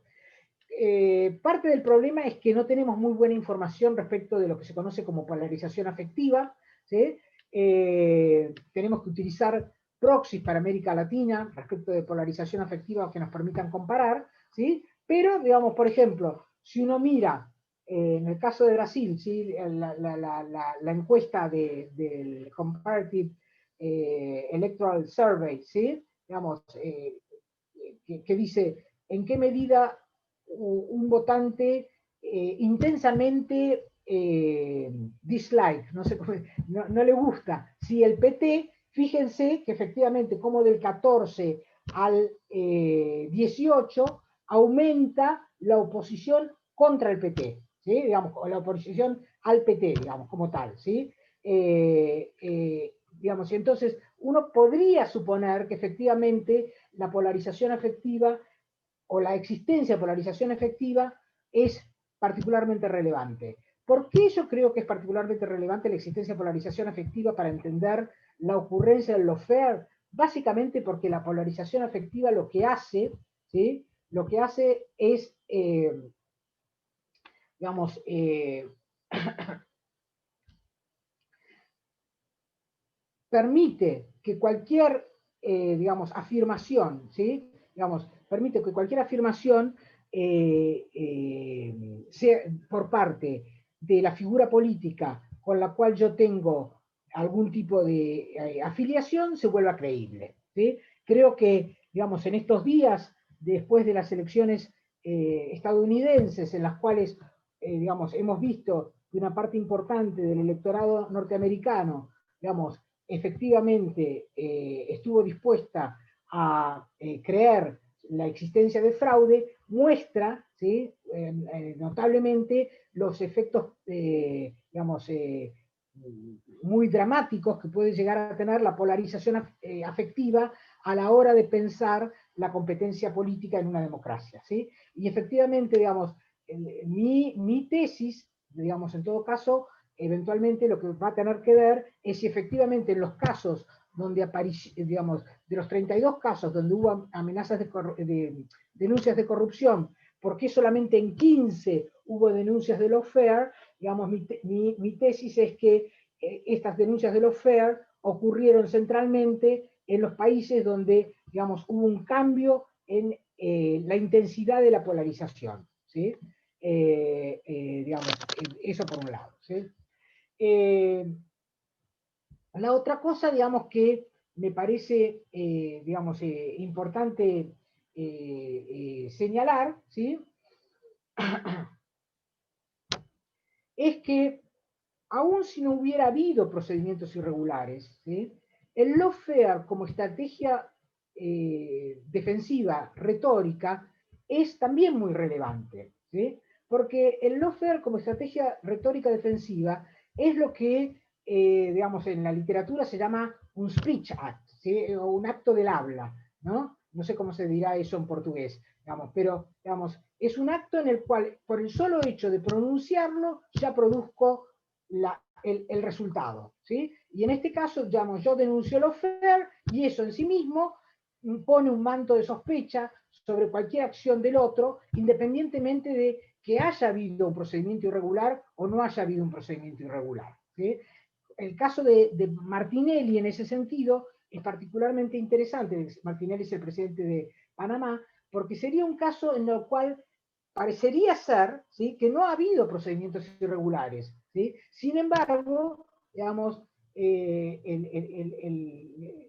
Speaker 3: Parte del problema es que no tenemos muy buena información respecto de lo que se conoce como polarización afectiva, ¿sí? Tenemos que utilizar proxies para América Latina respecto de polarización afectiva que nos permitan comparar, ¿sí? Pero, digamos, por ejemplo, si uno mira, en el caso de Brasil, ¿sí?, la encuesta del Comparative Electoral Survey, ¿sí?, digamos, que dice en qué medida un votante intensamente dislike, no, sé, no le gusta. Si el PT, fíjense que efectivamente como del 14 al 18 aumenta la oposición contra el PT, ¿sí?, digamos, la oposición al PT, digamos, como tal, ¿sí? Digamos, y entonces uno podría suponer que efectivamente la polarización afectiva o la existencia de polarización afectiva es particularmente relevante. ¿Por qué yo creo que es particularmente relevante la existencia de polarización afectiva para entender la ocurrencia del lawfare? Básicamente porque la polarización afectiva lo que hace, ¿sí? Lo que hace es, digamos, permite que cualquier, digamos, afirmación, ¿sí? Digamos, permite que cualquier afirmación sea por parte de la figura política con la cual yo tengo algún tipo de afiliación se vuelva creíble, ¿sí? Creo que, digamos, en estos días, después de las elecciones estadounidenses, en las cuales, digamos, hemos visto que una parte importante del electorado norteamericano, digamos, efectivamente estuvo dispuesta a creer la existencia de fraude, muestra, ¿sí? Notablemente los efectos, digamos, muy dramáticos que puede llegar a tener la polarización afectiva a la hora de pensar la competencia política en una democracia, ¿sí? Y efectivamente, digamos, mi tesis, digamos, en todo caso, eventualmente lo que va a tener que ver es si efectivamente en los casos donde digamos, de los 32 casos donde hubo amenazas de denuncias de corrupción, ¿por qué solamente en 15 hubo denuncias de lawfare? Digamos, mi tesis es que estas denuncias de lawfare ocurrieron centralmente en los países donde, digamos, hubo un cambio en la intensidad de la polarización, ¿sí? Digamos, eso por un lado, ¿sí? La otra cosa, digamos, que me parece, digamos, importante señalar, ¿sí? Es que aun si no hubiera habido procedimientos irregulares, ¿sí? El lawfare como estrategia defensiva, retórica, es también muy relevante, ¿sí? Porque el lawfare como estrategia retórica defensiva es lo que, digamos, en la literatura se llama un speech act, ¿sí? O un acto del habla, ¿no? No sé cómo se dirá eso en portugués, digamos, pero, digamos, es un acto en el cual, por el solo hecho de pronunciarlo, ya produzco el resultado, ¿sí? Y en este caso, digamos, yo denuncio el lawfare y eso en sí mismo pone un manto de sospecha sobre cualquier acción del otro, independientemente de que haya habido un procedimiento irregular o no haya habido un procedimiento irregular, ¿sí? El caso de Martinelli en ese sentido es particularmente interesante. Martinelli es el presidente de Panamá, porque sería un caso en el cual parecería ser, ¿sí?, que no ha habido procedimientos irregulares, ¿sí? Sin embargo, digamos,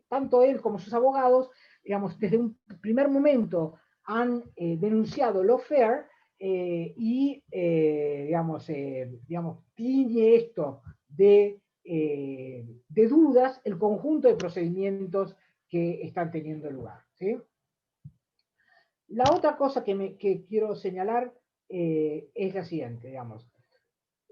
Speaker 3: tanto él como sus abogados, digamos, desde un primer momento han denunciado lawfare y, digamos, tiñe esto de dudas el conjunto de procedimientos que están teniendo lugar, ¿sí? La otra cosa que quiero señalar es la siguiente, digamos.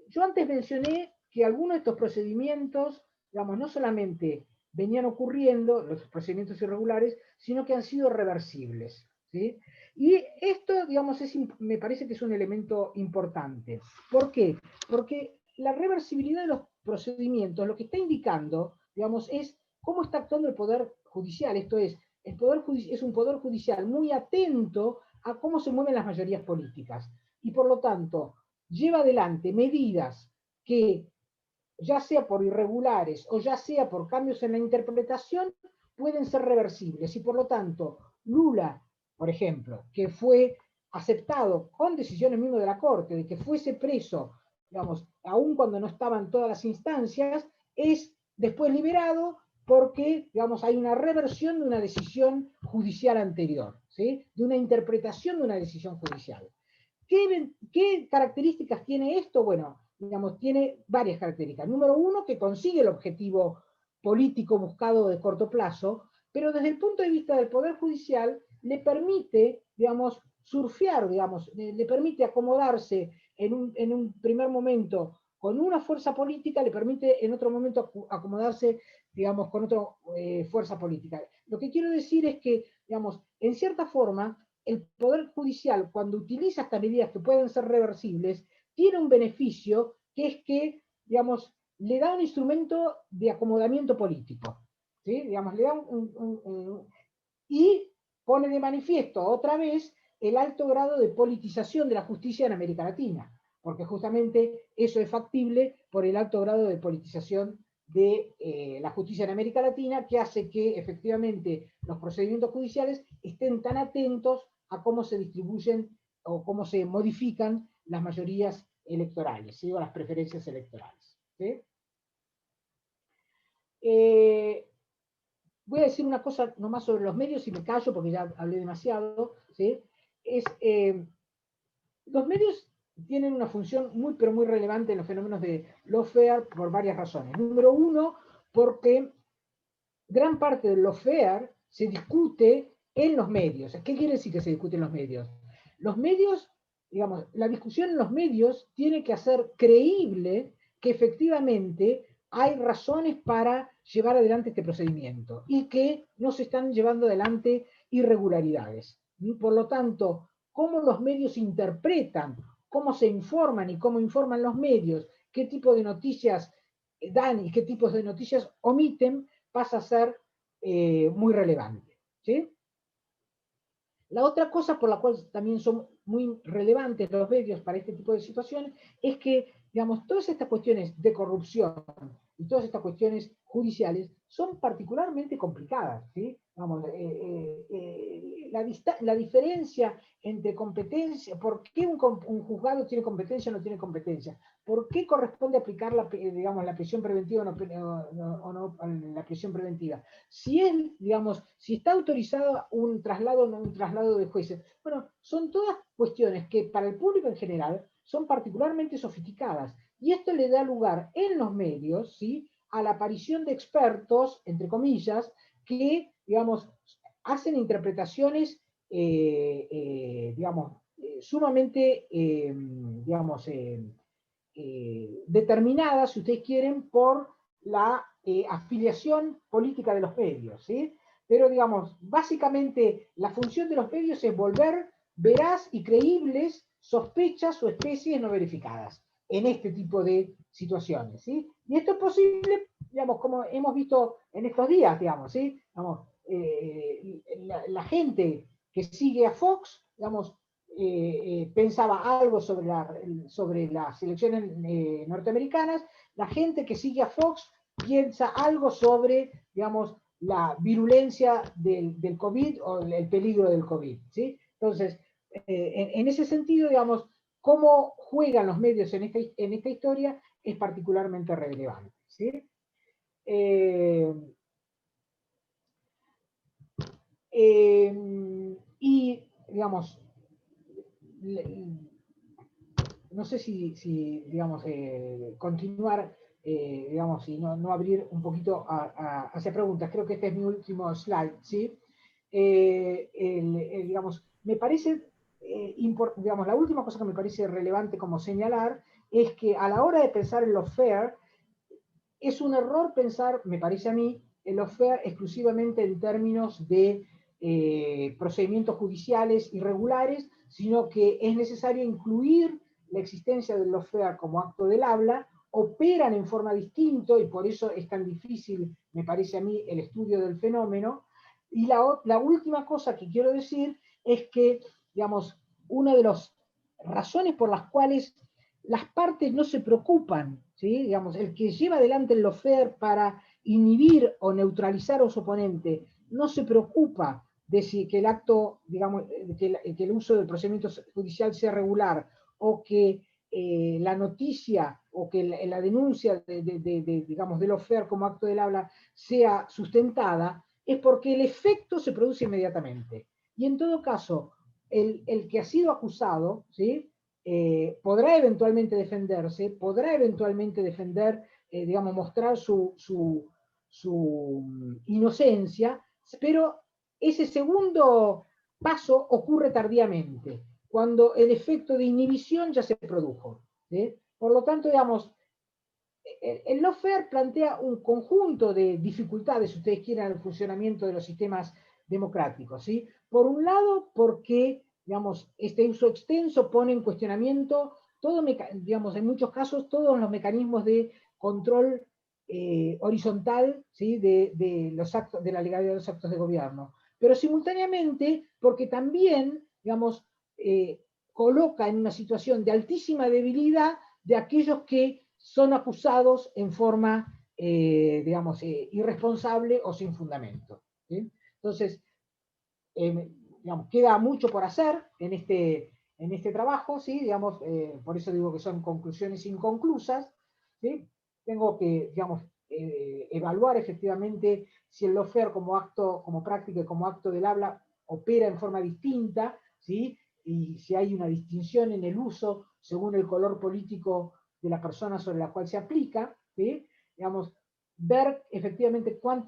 Speaker 3: Yo antes mencioné que algunos de estos procedimientos, digamos, no solamente venían ocurriendo, los procedimientos irregulares, sino que han sido reversibles, ¿sí? Y esto, digamos, me parece que es un elemento importante. ¿Por qué? Porque la reversibilidad de los procedimientos lo que está indicando, digamos, es cómo está actuando el Poder Judicial. Esto es, el Poder es un Poder Judicial muy atento a cómo se mueven las mayorías políticas. Y por lo tanto, lleva adelante medidas que, ya sea por irregulares o ya sea por cambios en la interpretación, pueden ser reversibles. Y por lo tanto, Lula, por ejemplo, que fue aceptado con decisiones mismo de la Corte, de que fuese preso, digamos, aun cuando no estaban todas las instancias, es después liberado porque, digamos, hay una reversión de una decisión judicial anterior, ¿sí? De una interpretación de una decisión judicial. ¿Qué características tiene esto? Bueno, digamos, tiene varias características. Número uno, que consigue el objetivo político buscado de corto plazo, pero desde el punto de vista del Poder Judicial le permite, digamos, surfear, digamos, le permite acomodarse en un primer momento con una fuerza política le permite en otro momento acomodarse, digamos, con otra fuerza política. Lo que quiero decir es que, digamos, en cierta forma, el Poder Judicial, cuando utiliza estas medidas que pueden ser reversibles, tiene un beneficio, que es que, digamos, le da un instrumento de acomodamiento político, ¿sí? Digamos, le da y pone de manifiesto otra vez el alto grado de politización de la justicia en América Latina, porque justamente eso es factible por el alto grado de politización de la justicia en América Latina, que hace que efectivamente los procedimientos judiciales estén tan atentos a cómo se distribuyen o cómo se modifican las mayorías electorales, ¿sí? O las preferencias electorales, ¿sí? Voy a decir una cosa nomás sobre los medios y me callo porque ya hablé demasiado, ¿sí? Los medios tienen una función muy, pero muy relevante en los fenómenos de lawfare por varias razones. Número uno, porque gran parte del lawfare se discute en los medios. ¿Qué quiere decir que se discute en los medios? Los medios, digamos, la discusión en los medios tiene que hacer creíble que efectivamente hay razones para llevar adelante este procedimiento y que no se están llevando adelante irregularidades. Por lo tanto, cómo los medios interpretan, cómo se informan y cómo informan los medios, qué tipo de noticias dan y qué tipos de noticias omiten, pasa a ser muy relevante, ¿sí? La otra cosa por la cual también son muy relevantes los medios para este tipo de situaciones es que, digamos, todas estas cuestiones de corrupción y todas estas cuestiones judiciales son particularmente complicadas, ¿sí? Vamos, la diferencia entre competencia, ¿por qué un juzgado tiene competencia o no tiene competencia? ¿Por qué corresponde aplicar digamos, la prisión preventiva o no la prisión preventiva? Si digamos, si está autorizado un traslado o no un traslado de jueces. Bueno, son todas cuestiones que para el público en general son particularmente sofisticadas. Y esto le da lugar en los medios, ¿sí?, a la aparición de expertos, entre comillas, que, digamos, hacen interpretaciones, digamos, sumamente, digamos, determinadas, si ustedes quieren, por la afiliación política de los medios, ¿sí? Pero, digamos, básicamente la función de los medios es volver veraz y creíbles sospechas o especies no verificadas en este tipo de situaciones, ¿sí? Y esto es posible, digamos, como hemos visto en estos días, digamos, ¿sí? Digamos, la gente que sigue a Fox, digamos, pensaba algo sobre las elecciones norteamericanas, la gente que sigue a Fox piensa algo sobre, digamos, la virulencia del COVID o el peligro del COVID, ¿sí? Entonces, en ese sentido, digamos, cómo juegan los medios en esta historia es particularmente relevante, ¿sí? Y, digamos, no sé si digamos, continuar, digamos, y no abrir un poquito hacia preguntas. Creo que este es mi último slide, ¿sí? Digamos, me parece, digamos, la última cosa que me parece relevante como señalar es que a la hora de pensar en lawfare, es un error pensar, me parece a mí, en lawfare exclusivamente en términos de procedimientos judiciales irregulares, sino que es necesario incluir la existencia del lawfare como acto del habla, operan en forma distinta y por eso es tan difícil, me parece a mí, el estudio del fenómeno. Y la última cosa que quiero decir es que, digamos, una de las razones por las cuales las partes no se preocupan, ¿sí? Digamos, el que lleva adelante el lawfare para inhibir o neutralizar a su oponente no se preocupa de si que el acto, digamos, que el uso del procedimiento judicial sea regular o que la noticia o que la denuncia digamos, del lawfare como acto del habla sea sustentada, es porque el efecto se produce inmediatamente. Y en todo caso, el que ha sido acusado, ¿sí?, podrá eventualmente defenderse, podrá eventualmente defender, digamos, mostrar su inocencia, pero ese segundo paso ocurre tardíamente, cuando el efecto de inhibición ya se produjo, ¿sí? Por lo tanto, digamos, el lawfare plantea un conjunto de dificultades, si ustedes quieren, al funcionamiento de los sistemas democráticos, ¿sí? Por un lado, porque, digamos, este uso extenso pone en cuestionamiento, digamos, en muchos casos, todos los mecanismos de control horizontal, ¿sí? de los actos, de la legalidad de los actos de gobierno. Pero simultáneamente, porque también, digamos, coloca en una situación de altísima debilidad de aquellos que son acusados en forma, digamos, irresponsable o sin fundamento, ¿sí? Entonces, digamos, queda mucho por hacer en este trabajo, ¿sí? Digamos, por eso digo que son conclusiones inconclusas, ¿sí? Tengo que, digamos, evaluar efectivamente si el lawfare como acto, como práctica y como acto del habla opera en forma distinta, ¿sí? Y si hay una distinción en el uso según el color político de la persona sobre la cual se aplica, ¿sí? Digamos, ver efectivamente cuán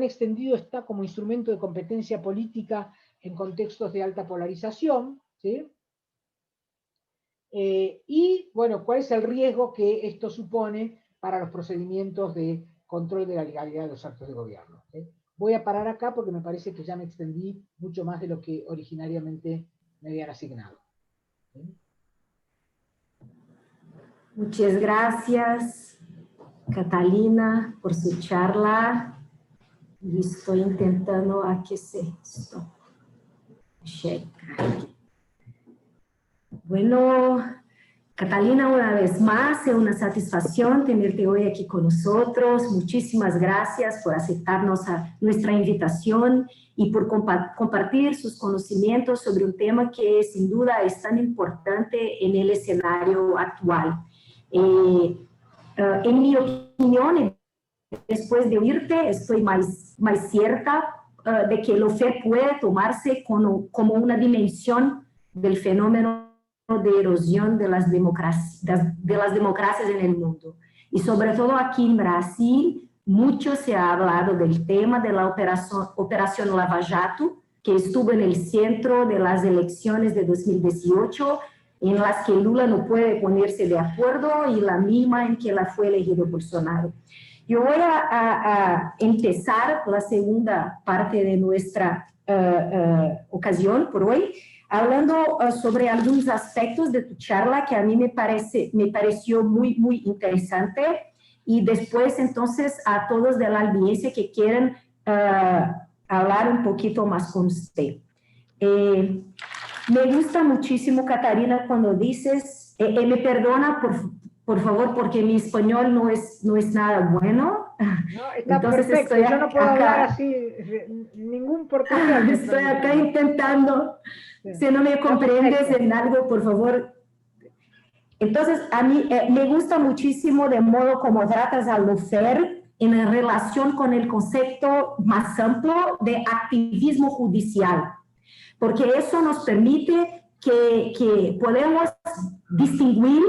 Speaker 3: extendido está como instrumento de competencia política en contextos de alta polarización, ¿sí? Y, bueno, cuál es el riesgo que esto supone para los procedimientos de control de la legalidad de los actos de gobierno, ¿sí? Voy a parar acá porque me parece que ya me extendí mucho más de lo que originariamente me habían asignado, ¿sí?
Speaker 1: Muchas gracias, Catalina, por su charla. Y estoy intentando aquí esto. Checar. Bueno, Catalina, una vez más, es una satisfacción tenerte hoy aquí con nosotros. Muchísimas gracias por aceptarnos nuestra invitación y por compartir sus conocimientos sobre un tema que sin duda es tan importante en el escenario actual. En mi opinión, después de oírte, estoy más cierta de que el lawfare puede tomarse como una dimensión del fenómeno de erosión de las democracias en el mundo. Y sobre todo aquí en Brasil, mucho se ha hablado del tema de la operación Lava Jato, que estuvo en el centro de las elecciones de 2018, en las que Lula no puede ponerse de acuerdo y la misma en que la fue elegido Bolsonaro. Yo voy a empezar la segunda parte de nuestra ocasión por hoy, hablando sobre algunos aspectos de tu charla que a mí me pareció muy interesante, y después entonces a todos de la audiencia que quieran hablar un poquito más con usted. Me gusta muchísimo, Catarina, cuando dices, me perdona por favor, porque mi español no es nada bueno.
Speaker 3: No, está
Speaker 1: entonces
Speaker 3: perfecto, yo no puedo hablar así, ningún portugués.
Speaker 1: Estoy acá intentando, si no me comprendes en algo, por favor. Entonces, a mí me gusta muchísimo de modo como tratas al lawfare en relación con el concepto más amplio de activismo judicial, porque eso nos permite que podemos distinguir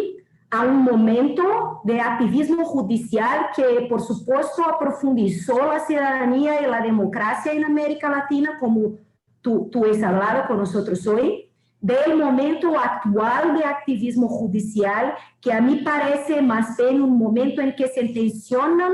Speaker 1: a un momento de activismo judicial que, por supuesto, profundizó la ciudadanía y la democracia en América Latina, como tú has hablado con nosotros hoy, del momento actual de activismo judicial, que a mí parece más bien un momento en que se tensionan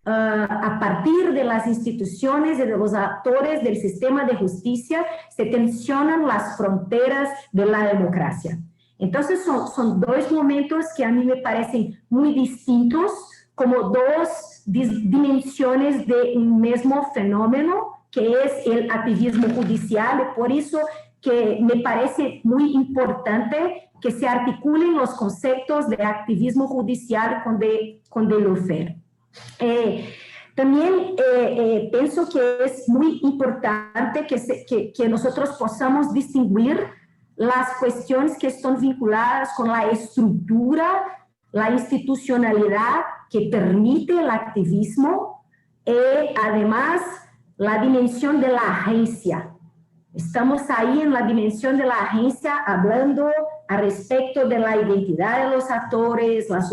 Speaker 1: a partir de las instituciones y de los actores del sistema de justicia, se tensionan las fronteras de la democracia. Entonces son dos momentos que a mí me parecen muy distintos, como dos dimensiones de un mismo fenómeno, que es el activismo judicial, y por eso que me parece muy importante que se articulen los conceptos de activismo judicial con el lawfare. También pienso que es muy importante que nosotros podamos distinguir las cuestiones que están vinculadas con la estructura, la institucionalidad que permite el activismo y además la dimensión de la agencia. Estamos ahí en la dimensión de la agencia hablando a respecto de la identidad de los actores, las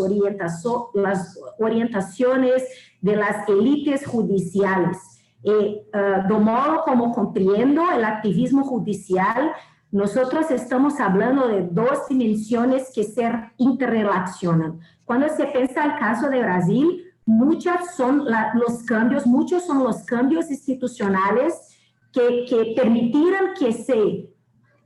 Speaker 1: orientaciones de las élites judiciales. De modo como comprendo el activismo judicial nosotros estamos hablando de dos dimensiones que se interrelacionan. Cuando se piensa el caso de Brasil, muchos son los cambios institucionales que permitieron que se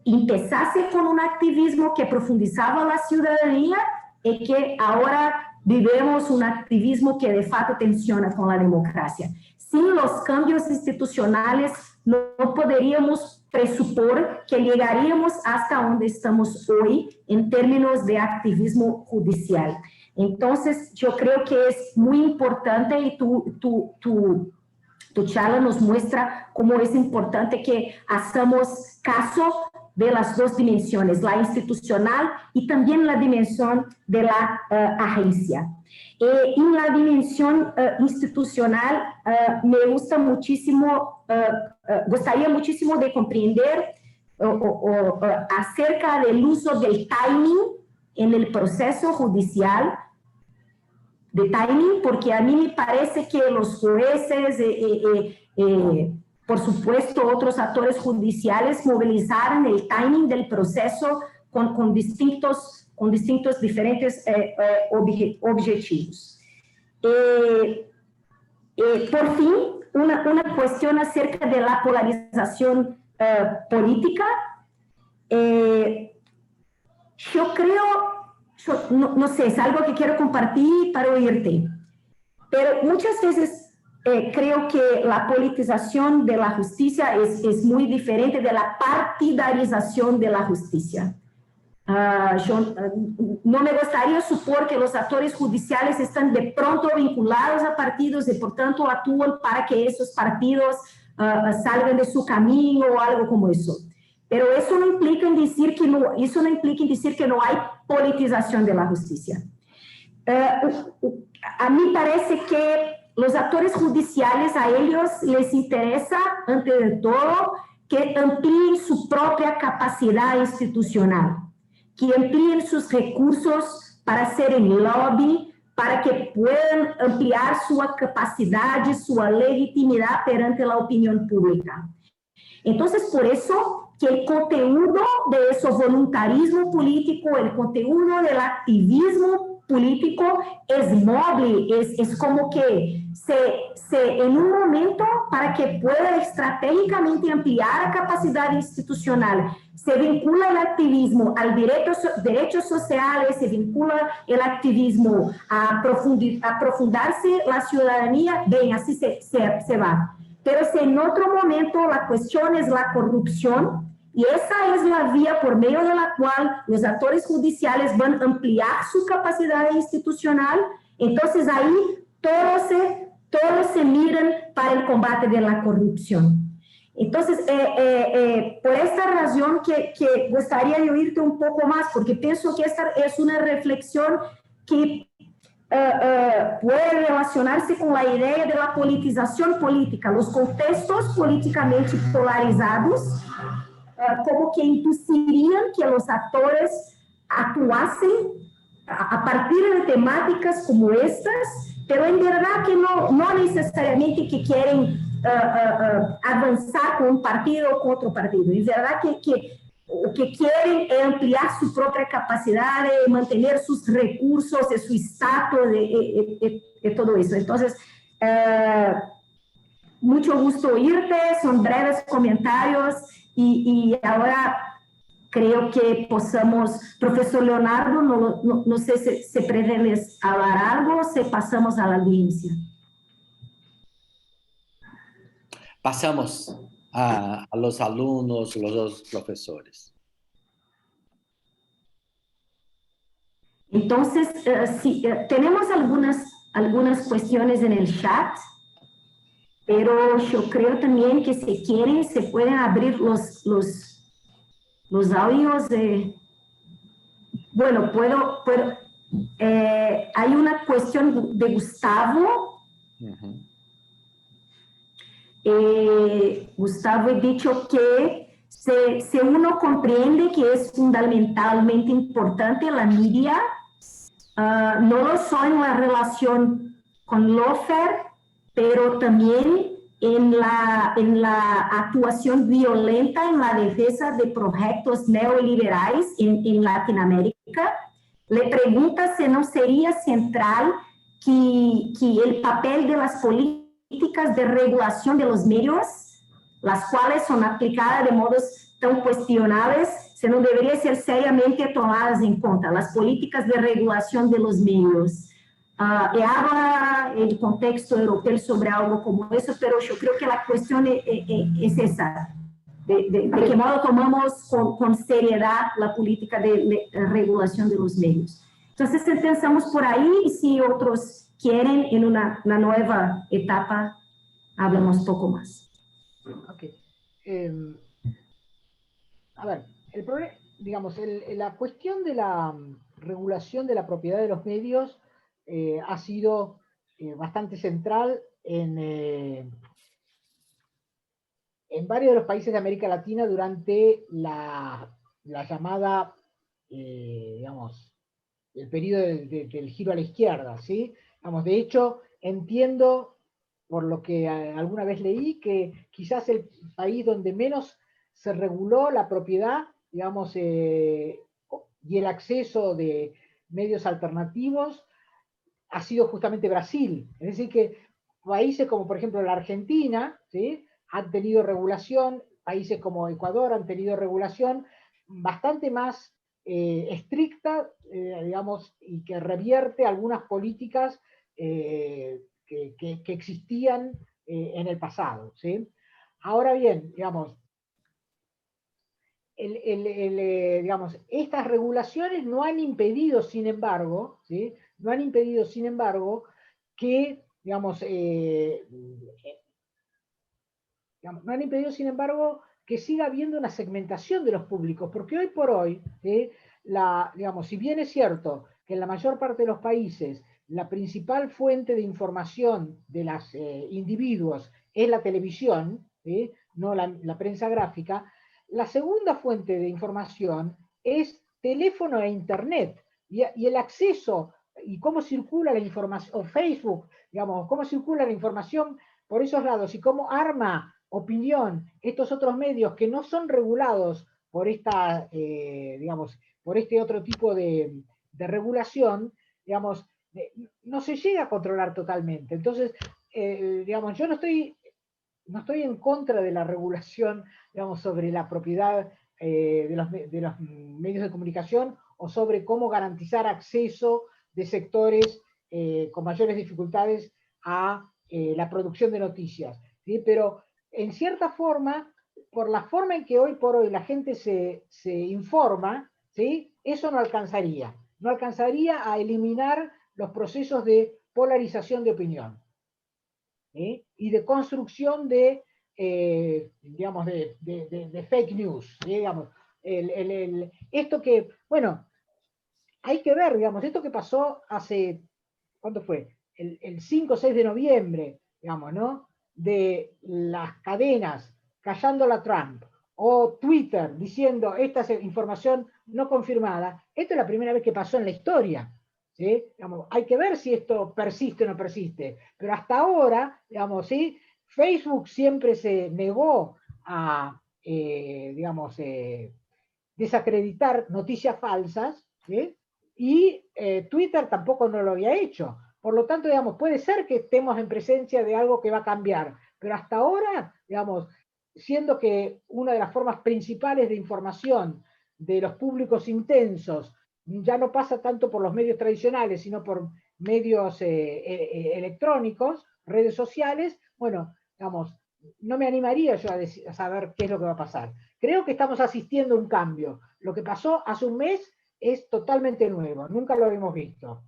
Speaker 1: empezase con un activismo que profundizaba la ciudadanía y que ahora vivemos un activismo que de facto tensiona con la democracia. Sin los cambios institucionales no podríamos presupor que llegaríamos hasta donde estamos hoy en términos de activismo judicial. Entonces, yo creo que es muy importante y tu charla nos muestra cómo es importante que hagamos caso de las dos dimensiones, la institucional y también la dimensión de la agencia. En la dimensión institucional, me gusta muchísimo, gustaría muchísimo de comprender acerca del uso del timing en el proceso judicial, de timing, porque a mí me parece que los jueces, por supuesto, otros actores judiciales movilizaron el timing del proceso con distintos diferentes objetivos. Por fin, una cuestión acerca de la polarización política. Yo creo, no sé, es algo que quiero compartir para oírte, pero muchas veces creo que la politización de la justicia es muy diferente de la partidarización de la justicia. No me gustaría supor que los actores judiciales están de pronto vinculados a partidos y por tanto actúan para que esos partidos salgan de su camino o algo como eso. Pero eso no implica en decir que no hay politización de la justicia. A mí parece que los actores judiciales, a ellos les interesa, antes de todo, que amplíen su propia capacidad institucional, que amplíen sus recursos para hacer el lobby, para que puedan ampliar su capacidad, su legitimidad perante la opinión pública. Entonces, por eso que el contenido de ese voluntarismo político, el contenido del activismo político es móvil, es como que en un momento para que pueda estratégicamente ampliar la capacidad institucional, se vincula el activismo al derechos sociales, se vincula el activismo a aprofundarse la ciudadanía, bien, así se va. Pero si en otro momento la cuestión es la corrupción, y esa es la vía por medio de la cual los actores judiciales van a ampliar su capacidad institucional, entonces ahí todos se miran para el combate de la corrupción. Entonces, por esta razón que gustaría de oírte un poco más, porque pienso que esta es una reflexión que puede relacionarse con la idea de la politización política, los contextos políticamente polarizados, como que inducirían que los actores actuasen a partir de temáticas como estas, pero en verdad que no necesariamente que quieren avanzar con un partido o con otro partido. En verdad que o que quieren es ampliar su propia capacidad de mantener sus recursos, su estatus, de todo eso. Entonces, mucho gusto oírte, son breves comentarios y ahora creo que podamos, profesor Leonardo, no sé si pretendes hablar algo o si pasamos a la audiencia.
Speaker 2: Pasamos a los alumnos, los profesores.
Speaker 1: Entonces, sí, tenemos algunas cuestiones en el chat, pero yo creo también que si quieren, se pueden abrir los audios de... Bueno, hay una cuestión de Gustavo.
Speaker 2: Uh-huh.
Speaker 1: Gustavo ha dicho que si uno comprende que es fundamentalmente importante la media, no solo en la relación con Loeffler, pero también en la actuación violenta en la defensa de proyectos neoliberales en Latinoamérica. Le pregunta si no sería central que el papel de las políticas de regulación de los medios, las cuales son aplicadas de modos tan cuestionables, se no debería ser seriamente tomadas en cuenta, las políticas de regulación de los medios. Habla el contexto europeo sobre algo como eso, pero yo creo que la cuestión es esa, de qué modo tomamos con seriedad la política de regulación de los medios. Entonces, pensamos por ahí, y si otros quieren, en una nueva etapa, hablamos un poco más.
Speaker 3: Ok. A ver, el problema, digamos, la cuestión de la regulación de la propiedad de los medios ha sido bastante central en varios de los países de América Latina durante la llamada, digamos, el periodo del giro a la izquierda, ¿sí? Digamos, de hecho, entiendo, por lo que alguna vez leí, que quizás el país donde menos se reguló la propiedad, digamos, y el acceso de medios alternativos ha sido justamente Brasil. Es decir, que países como, por ejemplo, la Argentina, ¿sí?, han tenido regulación, países como Ecuador han tenido regulación bastante más estricta, digamos, y que revierte algunas políticas que existían en el pasado, ¿sí? Ahora bien, digamos, digamos, estas regulaciones no han impedido, sin embargo, ¿sí?, no han impedido, sin embargo, que, digamos, no han impedido, sin embargo, que siga habiendo una segmentación de los públicos, porque hoy por hoy, digamos, si bien es cierto que en la mayor parte de los países la principal fuente de información de los individuos es la televisión, ¿sí?, no la prensa gráfica, la segunda fuente de información es teléfono e internet, y el acceso y cómo circula la información, o Facebook, digamos, cómo circula la información por esos lados y cómo arma opinión estos otros medios que no son regulados por esta, digamos, por este otro tipo de regulación, digamos, no se llega a controlar totalmente. Entonces, digamos, yo no estoy en contra de la regulación, digamos, sobre la propiedad de los medios de comunicación o sobre cómo garantizar acceso de sectores con mayores dificultades a la producción de noticias, ¿sí? Pero en cierta forma, por la forma en que hoy por hoy la gente se informa, ¿sí?, eso no alcanzaría a eliminar los procesos de polarización de opinión, ¿sí?, y de construcción de, digamos, de fake news, ¿sí? Digamos, esto que, bueno, hay que ver, digamos, esto que pasó hace, ¿cuánto fue? El 5 o 6 de noviembre, digamos, ¿no?, de las cadenas callando a Trump, o Twitter diciendo esta es información no confirmada. Esto es la primera vez que pasó en la historia, ¿sí? Digamos, hay que ver si esto persiste o no persiste, pero hasta ahora, digamos, ¿sí?, Facebook siempre se negó a, digamos, desacreditar noticias falsas, ¿sí?, y Twitter tampoco no lo había hecho. Por lo tanto, digamos, puede ser que estemos en presencia de algo que va a cambiar, pero hasta ahora, digamos, siendo que una de las formas principales de información de los públicos intensos ya no pasa tanto por los medios tradicionales, sino por medios electrónicos, redes sociales, bueno, digamos, no me animaría yo a saber qué es lo que va a pasar. Creo que estamos asistiendo a un cambio. Lo que pasó hace un mes es totalmente nuevo, nunca lo habíamos visto.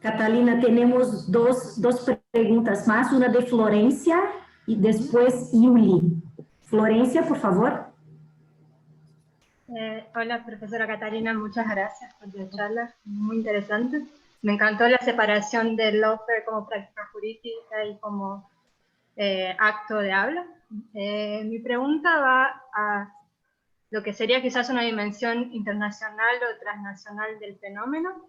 Speaker 1: Catalina, tenemos dos preguntas más, una de Florencia y después Yuli. Florencia, por favor.
Speaker 4: Hola, profesora Catalina, muchas gracias por la charla, muy interesante. Me encantó la separación del lawfare como práctica jurídica y como acto de habla. Mi pregunta va a lo que sería quizás una dimensión internacional o transnacional del fenómeno.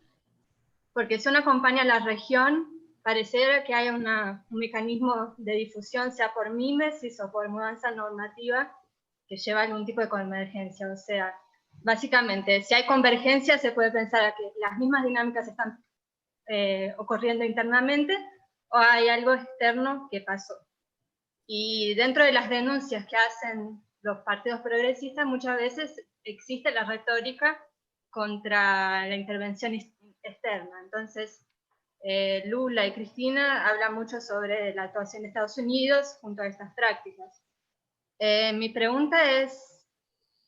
Speaker 4: porque si uno acompaña a la región, pareciera que hay un mecanismo de difusión, sea por mimesis o por mudanza normativa, que lleva a algún tipo de convergencia. O sea, básicamente, si hay convergencia, se puede pensar que las mismas dinámicas están ocurriendo internamente, o hay algo externo que pasó. Y dentro de las denuncias que hacen los partidos progresistas, muchas veces existe la retórica contra la intervención externa. Entonces, Lula y Cristina hablan mucho sobre la actuación de Estados Unidos junto a estas prácticas. Mi pregunta es,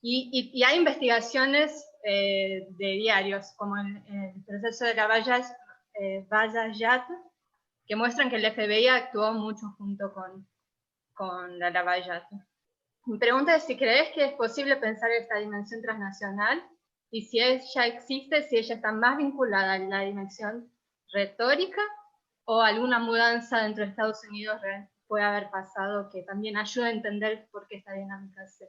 Speaker 4: y hay investigaciones de diarios, como el proceso de la Valle Yat, que muestran que el FBI actuó mucho junto con la Lavallato. Mi pregunta es si crees que es posible pensar esta dimensión transnacional y si ella existe, si ella está más vinculada a la dimensión retórica o alguna mudanza dentro de Estados Unidos puede haber pasado que también ayude a entender por qué esta dinámica se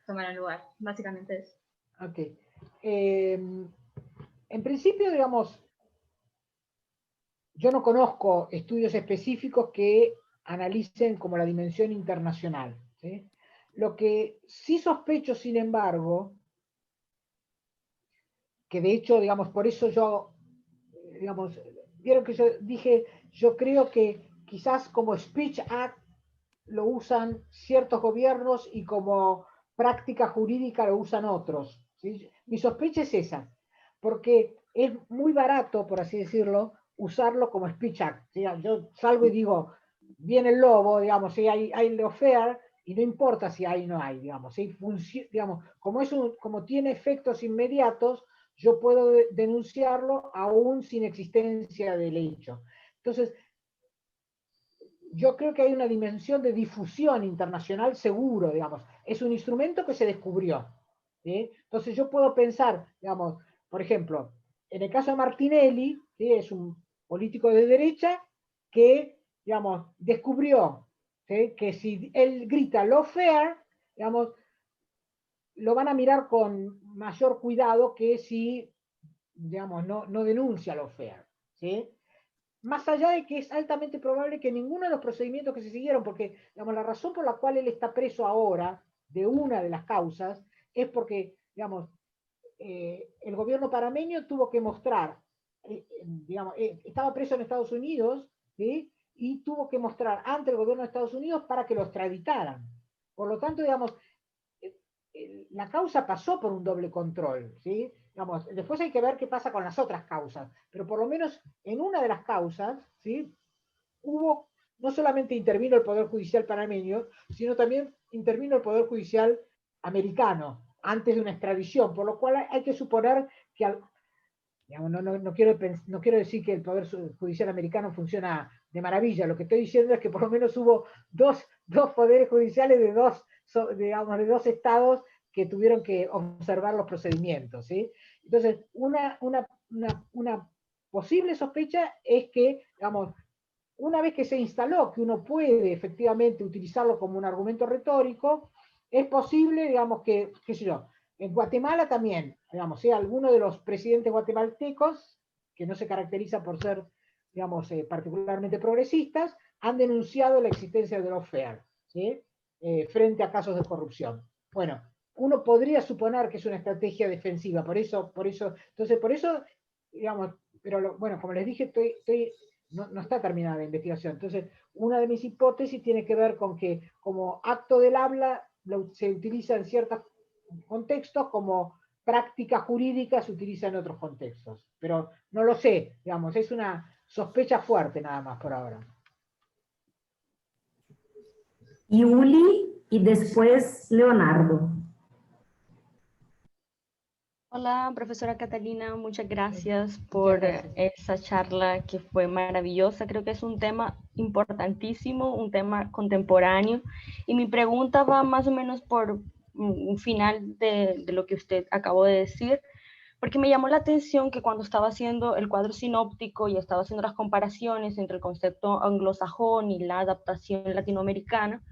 Speaker 4: toma lugar. Básicamente eso.
Speaker 3: Ok. En principio, digamos, yo no conozco estudios específicos que analicen como la dimensión internacional, ¿sí? Lo que sí sospecho, sin embargo, que de hecho, digamos, por eso yo, digamos, vieron que yo dije, yo creo que quizás como Speech Act lo usan ciertos gobiernos y como práctica jurídica lo usan otros, ¿sí? Mi sospecha es esa, porque es muy barato, por así decirlo, usarlo como Speech Act, ¿sí? Yo salgo y digo, viene el lobo, digamos, ¿sí? hay lawfare, y no importa si hay o no hay, digamos, ¿sí? Digamos, como tiene efectos inmediatos, yo puedo denunciarlo aún sin existencia del hecho. Entonces, yo creo que hay una dimensión de difusión internacional seguro, digamos. Es un instrumento que se descubrió, ¿sí? Entonces yo puedo pensar, digamos, por ejemplo, en el caso de Martinelli, ¿sí? Es un político de derecha que, digamos, descubrió, ¿sí? Que si él grita lawfare, digamos, lo van a mirar con mayor cuidado que si, digamos, no denuncia lawfare, ¿sí? Más allá de que es altamente probable que ninguno de los procedimientos que se siguieron, porque digamos, la razón por la cual él está preso ahora, de una de las causas, es porque, digamos, el gobierno panameño tuvo que mostrar, digamos, estaba preso en Estados Unidos, ¿sí? Y tuvo que mostrar ante el gobierno de Estados Unidos para que lo extraditaran. Por lo tanto, digamos, la causa pasó por un doble control, ¿sí? Digamos, después hay que ver qué pasa con las otras causas, pero por lo menos en una de las causas, ¿sí? No solamente intervino el Poder Judicial panameño, sino también intervino el Poder Judicial americano antes de una extradición, por lo cual hay que suponer que, digamos, no quiero decir que el Poder Judicial americano funciona de maravilla, lo que estoy diciendo es que por lo menos hubo dos poderes judiciales de dos estados que tuvieron que observar los procedimientos, ¿sí? Entonces, una posible sospecha es que, digamos, una vez que se instaló que uno puede efectivamente utilizarlo como un argumento retórico, es posible, digamos, que, qué sé yo, en Guatemala también, digamos, ¿sí? Algunos de los presidentes guatemaltecos, que no se caracterizan por ser, digamos, particularmente progresistas, han denunciado la existencia de lawfare, ¿sí? Frente a casos de corrupción. Bueno, uno podría suponer que es una estrategia defensiva, por eso, digamos, pero bueno, como les dije, no está terminada la investigación. Entonces, una de mis hipótesis tiene que ver con que como acto del habla se utiliza en ciertos contextos, como práctica jurídica se utiliza en otros contextos. Pero no lo sé, digamos, es una sospecha fuerte nada más por ahora.
Speaker 1: Yuli y después Leonardo.
Speaker 5: Hola, profesora Catalina, muchas gracias por esa charla que fue maravillosa. Creo que es un tema importantísimo, un tema contemporáneo. Y mi pregunta va más o menos por un final de lo que usted acabó de decir, porque me llamó la atención que cuando estaba haciendo el cuadro sinóptico y estaba haciendo las comparaciones entre el concepto anglosajón y la adaptación latinoamericana,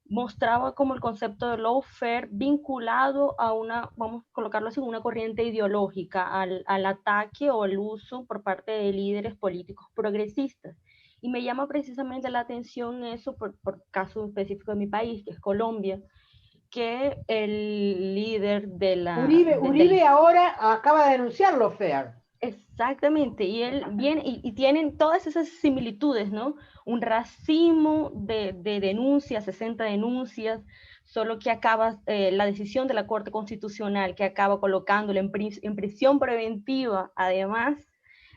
Speaker 5: mostraba como el concepto de lawfare vinculado a una, vamos a colocarlo así, una corriente ideológica, al ataque o el uso por parte de líderes políticos progresistas. Y me llama precisamente la atención eso por caso específico de mi país, que es Colombia, que el líder de la...
Speaker 3: Uribe ahora acaba de denunciar lawfare.
Speaker 5: Exactamente, y él viene y tienen todas esas similitudes, ¿no? Un racimo de denuncias, 60 denuncias, solo que acaba la decisión de la Corte Constitucional que acaba colocándolo en prisión preventiva, además.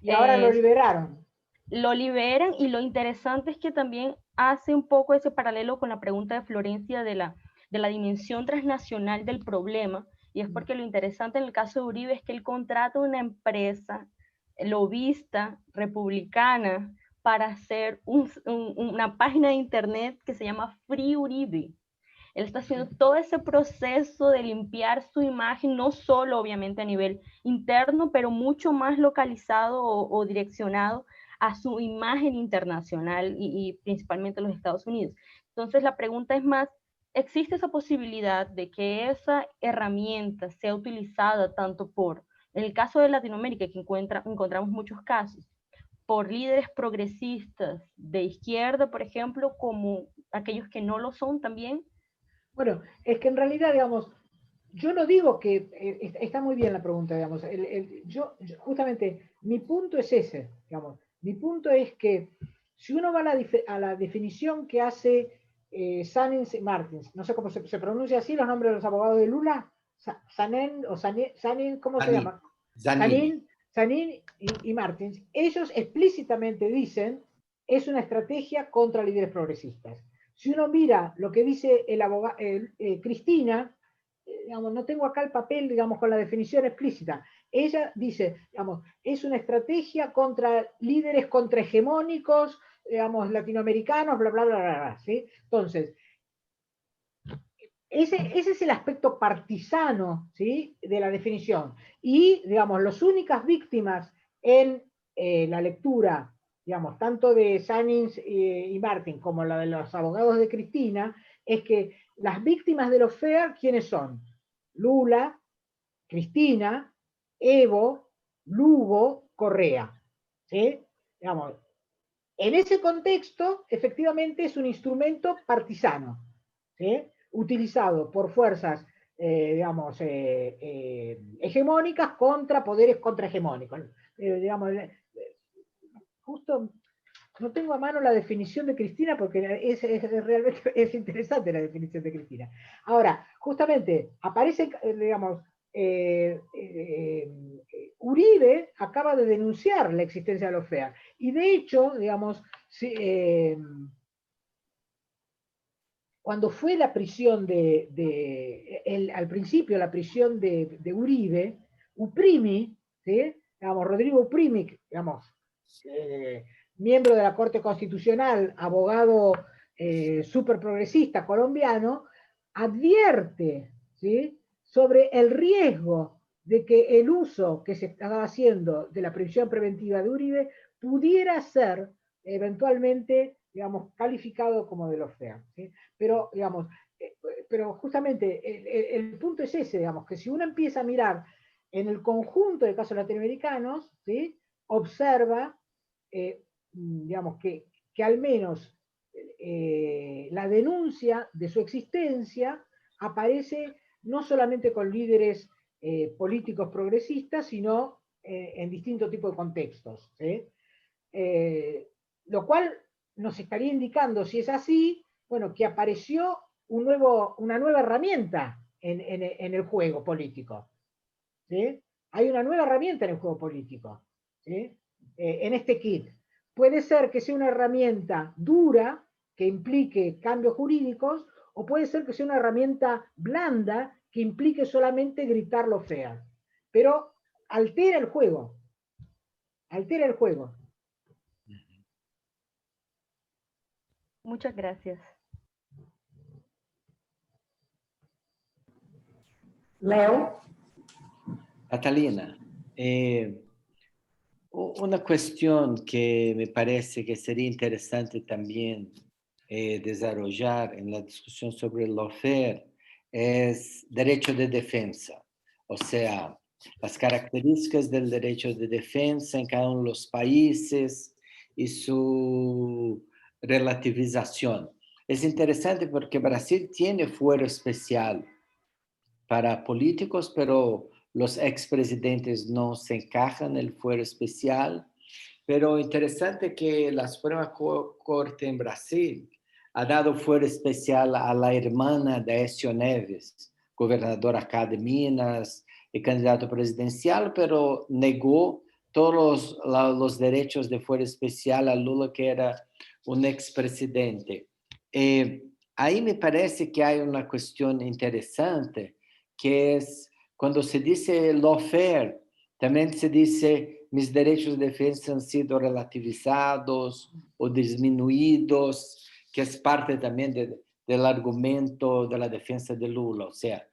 Speaker 3: Y ahora lo liberaron.
Speaker 5: Lo liberan, y lo interesante es que también hace un poco ese paralelo con la pregunta de Florencia de la dimensión transnacional del problema. Y es porque lo interesante en el caso de Uribe es que él contrata una empresa lobista republicana para hacer una página de internet que se llama Free Uribe. Él está haciendo todo ese proceso de limpiar su imagen, no solo obviamente a nivel interno, pero mucho más localizado o direccionado a su imagen internacional y principalmente a los Estados Unidos. Entonces la pregunta es más, ¿existe esa posibilidad de que esa herramienta sea utilizada tanto por, en el caso de Latinoamérica, que encontramos muchos casos, por líderes progresistas de izquierda, por ejemplo, como aquellos que no lo son también?
Speaker 3: Bueno, es que en realidad, digamos, yo no digo que, está muy bien la pregunta, digamos, yo justamente, mi punto es ese, digamos, mi punto es que si uno va a la definición que hace Sanens y Martins, no sé cómo se pronuncia así los nombres de los abogados de Lula, Sanin o Sanin, ¿cómo se llama? Sanin y Martins, ellos explícitamente dicen, es una estrategia contra líderes progresistas. Si uno mira lo que dice Cristina, digamos, no tengo acá el papel, digamos, con la definición explícita. Ella dice, digamos, es una estrategia contra líderes contrahegemónicos, digamos, latinoamericanos, bla, bla, bla, bla, bla, ¿sí? Entonces, ese es el aspecto partisano, ¿sí?, de la definición. Y, digamos, las únicas víctimas en la lectura, digamos, tanto de Sanins y Martin como la de los abogados de Cristina, es que las víctimas de los FEAR, ¿quiénes son? Lula, Cristina, Evo, Lugo, Correa. ¿Sí? Digamos, en ese contexto, efectivamente, es un instrumento partisano, ¿sí?, utilizado por fuerzas, digamos, hegemónicas contra poderes contrahegemónicos. Digamos, justo no tengo a mano la definición de Cristina porque realmente es interesante la definición de Cristina. Ahora, justamente, aparece, digamos, Uribe acaba de denunciar la existencia de los FEAR. Y de hecho, digamos, cuando fue la prisión al principio la prisión de Uribe, Uprimi, ¿sí?, digamos, Rodrigo Uprimi, digamos, miembro de la Corte Constitucional, abogado súper progresista colombiano, advierte, ¿sí?, sobre el riesgo de que el uso que se estaba haciendo de la prisión preventiva de Uribe pudiera ser eventualmente, digamos, calificado como de los FEAR, ¿sí? Pero, digamos, pero justamente el punto es ese, digamos, que si uno empieza a mirar en el conjunto de casos latinoamericanos, ¿sí?, observa, digamos, que al menos la denuncia de su existencia aparece no solamente con líderes políticos progresistas, sino en distintos tipos de contextos, ¿sí? Lo cual nos estaría indicando, si es así, bueno, que apareció una nueva herramienta en el juego político, ¿sí? Hay una nueva herramienta en el juego político, ¿sí?, en este kit. Puede ser que sea una herramienta dura, que implique cambios jurídicos, o puede ser que sea una herramienta blanda, que implique solamente gritar lo fea. Pero altera el juego. Altera el juego.
Speaker 5: Muchas gracias.
Speaker 1: Leo?
Speaker 2: Catalina, una cuestión que me parece que sería interesante también desarrollar en la discusión sobre el lawfare es derecho de defensa, o sea, las características del derecho de defensa en cada uno de los países y su relativización. Es interesante porque Brasil tiene fuero especial para políticos, pero los expresidentes no se encajan en el fuero especial. Pero interesante que la Suprema Corte en Brasil ha dado fuero especial a la hermana de Aécio Neves, gobernadora acá de Minas y candidato presidencial, pero negó todos los derechos de fuero especial a Lula, que era un expresidente. Ahí me parece que hay una cuestión interesante, que es cuando se dice lawfare, también se dice mis derechos de defensa han sido relativizados o disminuidos, que es parte también del argumento de la defensa de Lula. O sea,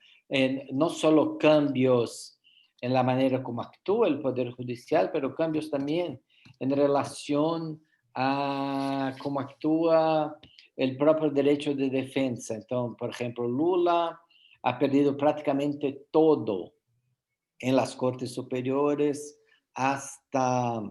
Speaker 2: no solo cambios en la manera como actúa el Poder Judicial, pero cambios también en relación a cómo actúa el propio derecho de defensa. Entonces, por ejemplo, Lula ha perdido prácticamente todo en las Cortes Superiores hasta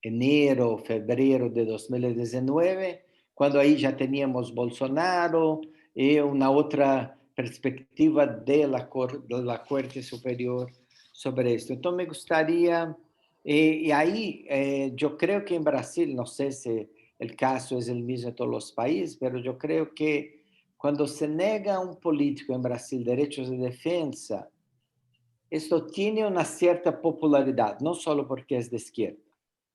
Speaker 2: enero, febrero de 2019, cuando ahí ya teníamos Bolsonaro y una otra perspectiva de la Corte Superior sobre esto. Entonces me gustaría, y ahí yo creo que en Brasil, no sé si el caso es el mismo en todos los países, pero yo creo que cuando se nega a un político en Brasil derechos de defensa, esto tiene una cierta popularidad, no solo porque es de izquierda.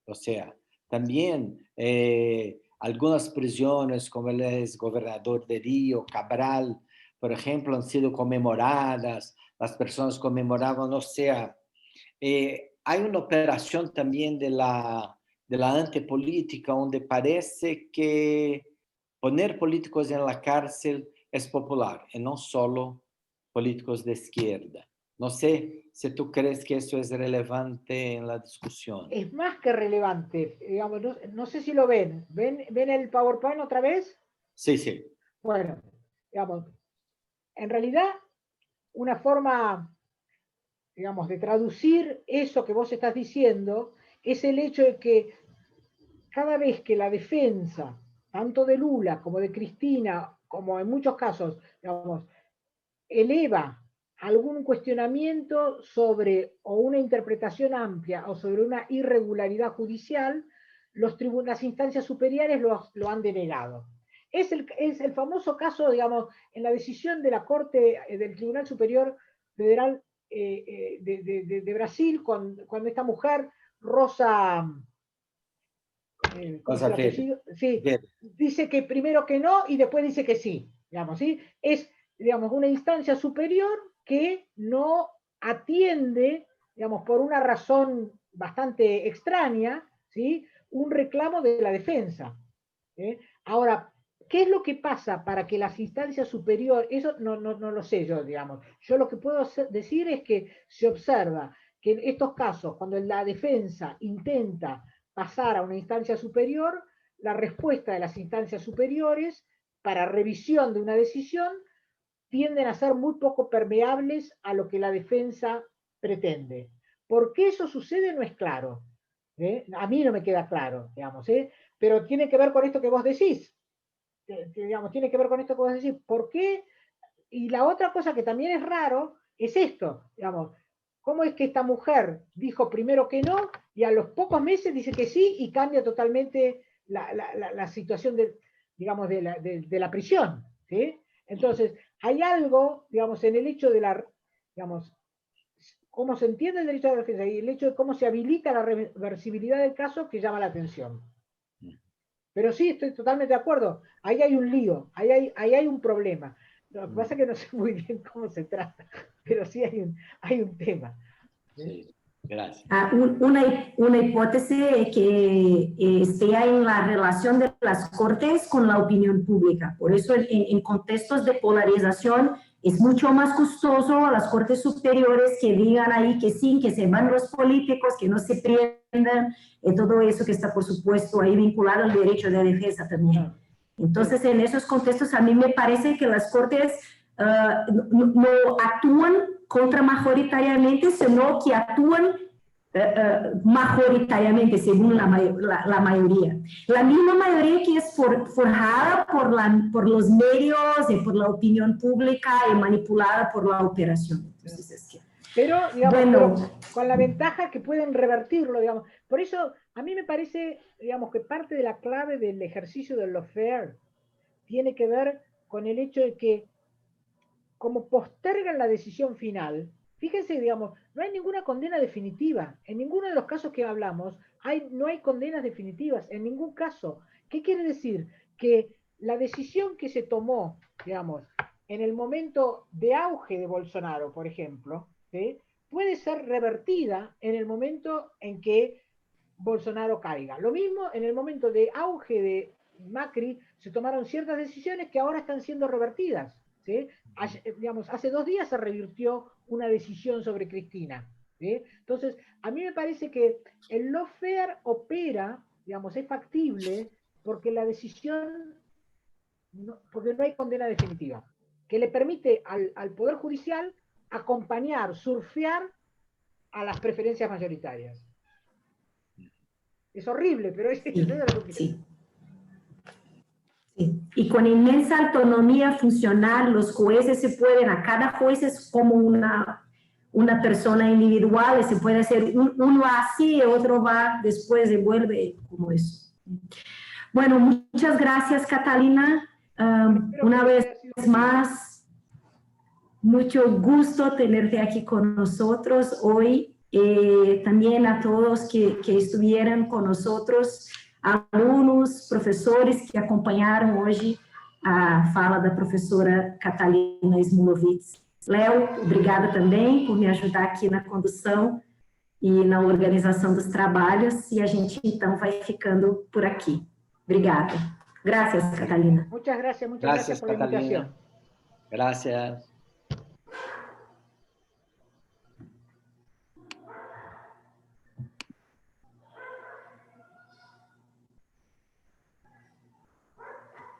Speaker 2: O sea, también algunas prisiones, como el exgobernador de Río, Cabral, por ejemplo, han sido conmemoradas, las personas conmemoraban, o sea, hay una operación también de la antipolítica, donde parece que poner políticos en la cárcel es popular, y no solo políticos de izquierda. No sé si tú crees que eso es relevante en la discusión.
Speaker 3: Es más que relevante. Digamos, no sé si lo ven. ¿Ven el PowerPoint otra vez?
Speaker 2: Sí, sí.
Speaker 3: Bueno, digamos, en realidad, una forma, digamos, de traducir eso que vos estás diciendo es el hecho de que cada vez que la defensa, tanto de Lula como de Cristina, como en muchos casos, digamos, eleva algún cuestionamiento sobre o una interpretación amplia o sobre una irregularidad judicial, las instancias superiores lo han denegado. Es el famoso caso, digamos, en la decisión de la Corte del Tribunal Superior Federal de Brasil, cuando esta mujer, Rosa... sí, dice que primero que no y después dice que sí, digamos, ¿sí? Es, digamos, una instancia superior que no atiende, digamos, por una razón bastante extraña, ¿sí? Un reclamo de la defensa. Ahora, ¿qué es lo que pasa para que las instancias superiores, eso no lo sé yo, digamos, yo lo que puedo decir es que se observa que en estos casos, cuando la defensa intenta pasar a una instancia superior, la respuesta de las instancias superiores para revisión de una decisión tienden a ser muy poco permeables a lo que la defensa pretende. ¿Por qué eso sucede? No es claro. A mí no me queda claro, digamos, pero tiene que ver con esto que vos decís. Digamos, tiene que ver con esto que vos decís. ¿Por qué? Y la otra cosa que también es raro es esto, digamos, ¿cómo es que esta mujer dijo primero que no y a los pocos meses dice que sí y cambia totalmente la situación digamos, de la prisión? ¿Sí? Entonces, hay algo, digamos, en el hecho de digamos, cómo se entiende el derecho a la defensa y el hecho de cómo se habilita la reversibilidad del caso que llama la atención. Pero sí, estoy totalmente de acuerdo. Ahí hay un lío, ahí hay un problema. Lo que pasa es que no sé muy bien cómo se trata, pero sí hay un tema.
Speaker 2: Sí, gracias.
Speaker 1: Una hipótesis que esté en la relación de las Cortes con la opinión pública. Por eso, en contextos de polarización, es mucho más costoso a las Cortes Superiores que digan ahí que sí, que se van los políticos, que no se prendan, y todo eso que está, por supuesto, ahí vinculado al derecho de defensa también. Entonces, en esos contextos, a mí me parece que las Cortes no actúan contramajoritariamente, sino que actúan majoritariamente, según la mayoría. La misma mayoría que es forjada por los medios y por la opinión pública y manipulada por la operación. Entonces, es que,
Speaker 3: pero, digamos,
Speaker 1: bueno,
Speaker 3: pero con la ventaja que pueden revertirlo, digamos. Por eso, a mí me parece, digamos, que parte de la clave del ejercicio del lawfare tiene que ver con el hecho de que, como postergan la decisión final, fíjense, digamos, no hay ninguna condena definitiva. En ninguno de los casos que hablamos no hay condenas definitivas, en ningún caso. ¿Qué quiere decir? Que la decisión que se tomó, digamos, en el momento de auge de Bolsonaro, por ejemplo, ¿sí?, puede ser revertida en el momento en que Bolsonaro caiga. Lo mismo en el momento de auge de Macri, se tomaron ciertas decisiones que ahora están siendo revertidas. ¿Sí? Digamos, hace 2 días se revirtió una decisión sobre Cristina. ¿Sí? Entonces, a mí me parece que el lawfare opera, digamos, es factible porque la decisión, porque no hay condena definitiva, que le permite al Poder Judicial acompañar, surfear a las preferencias mayoritarias. Es horrible, pero es
Speaker 1: sí,
Speaker 3: lo que
Speaker 1: sí. Sí. Y con inmensa autonomía funcional, los jueces se pueden, a cada juez es como una persona individual, y se puede hacer, uno así, otro va después y vuelve, como eso. Bueno, muchas gracias, Catalina. Una vez más, mucho gusto tenerte aquí con nosotros hoy. También a todos que estuvieran con nosotros, alunos, professores que acompanharam hoje a fala da professora Catalina Smulovitz. Léo, obrigada também por me ajudar aqui na condução e na organização dos trabalhos, e a gente então vai ficando por aqui. Obrigada. Gracias, Catalina.
Speaker 3: Muchas gracias por la invitación.
Speaker 2: Gracias.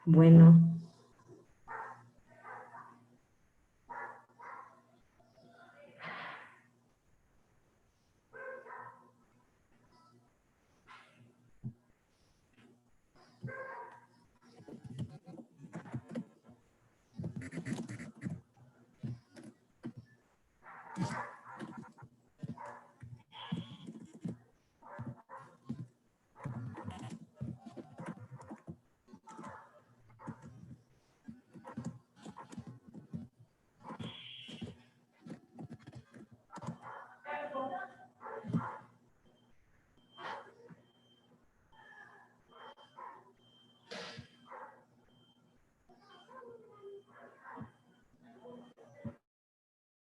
Speaker 1: Bueno.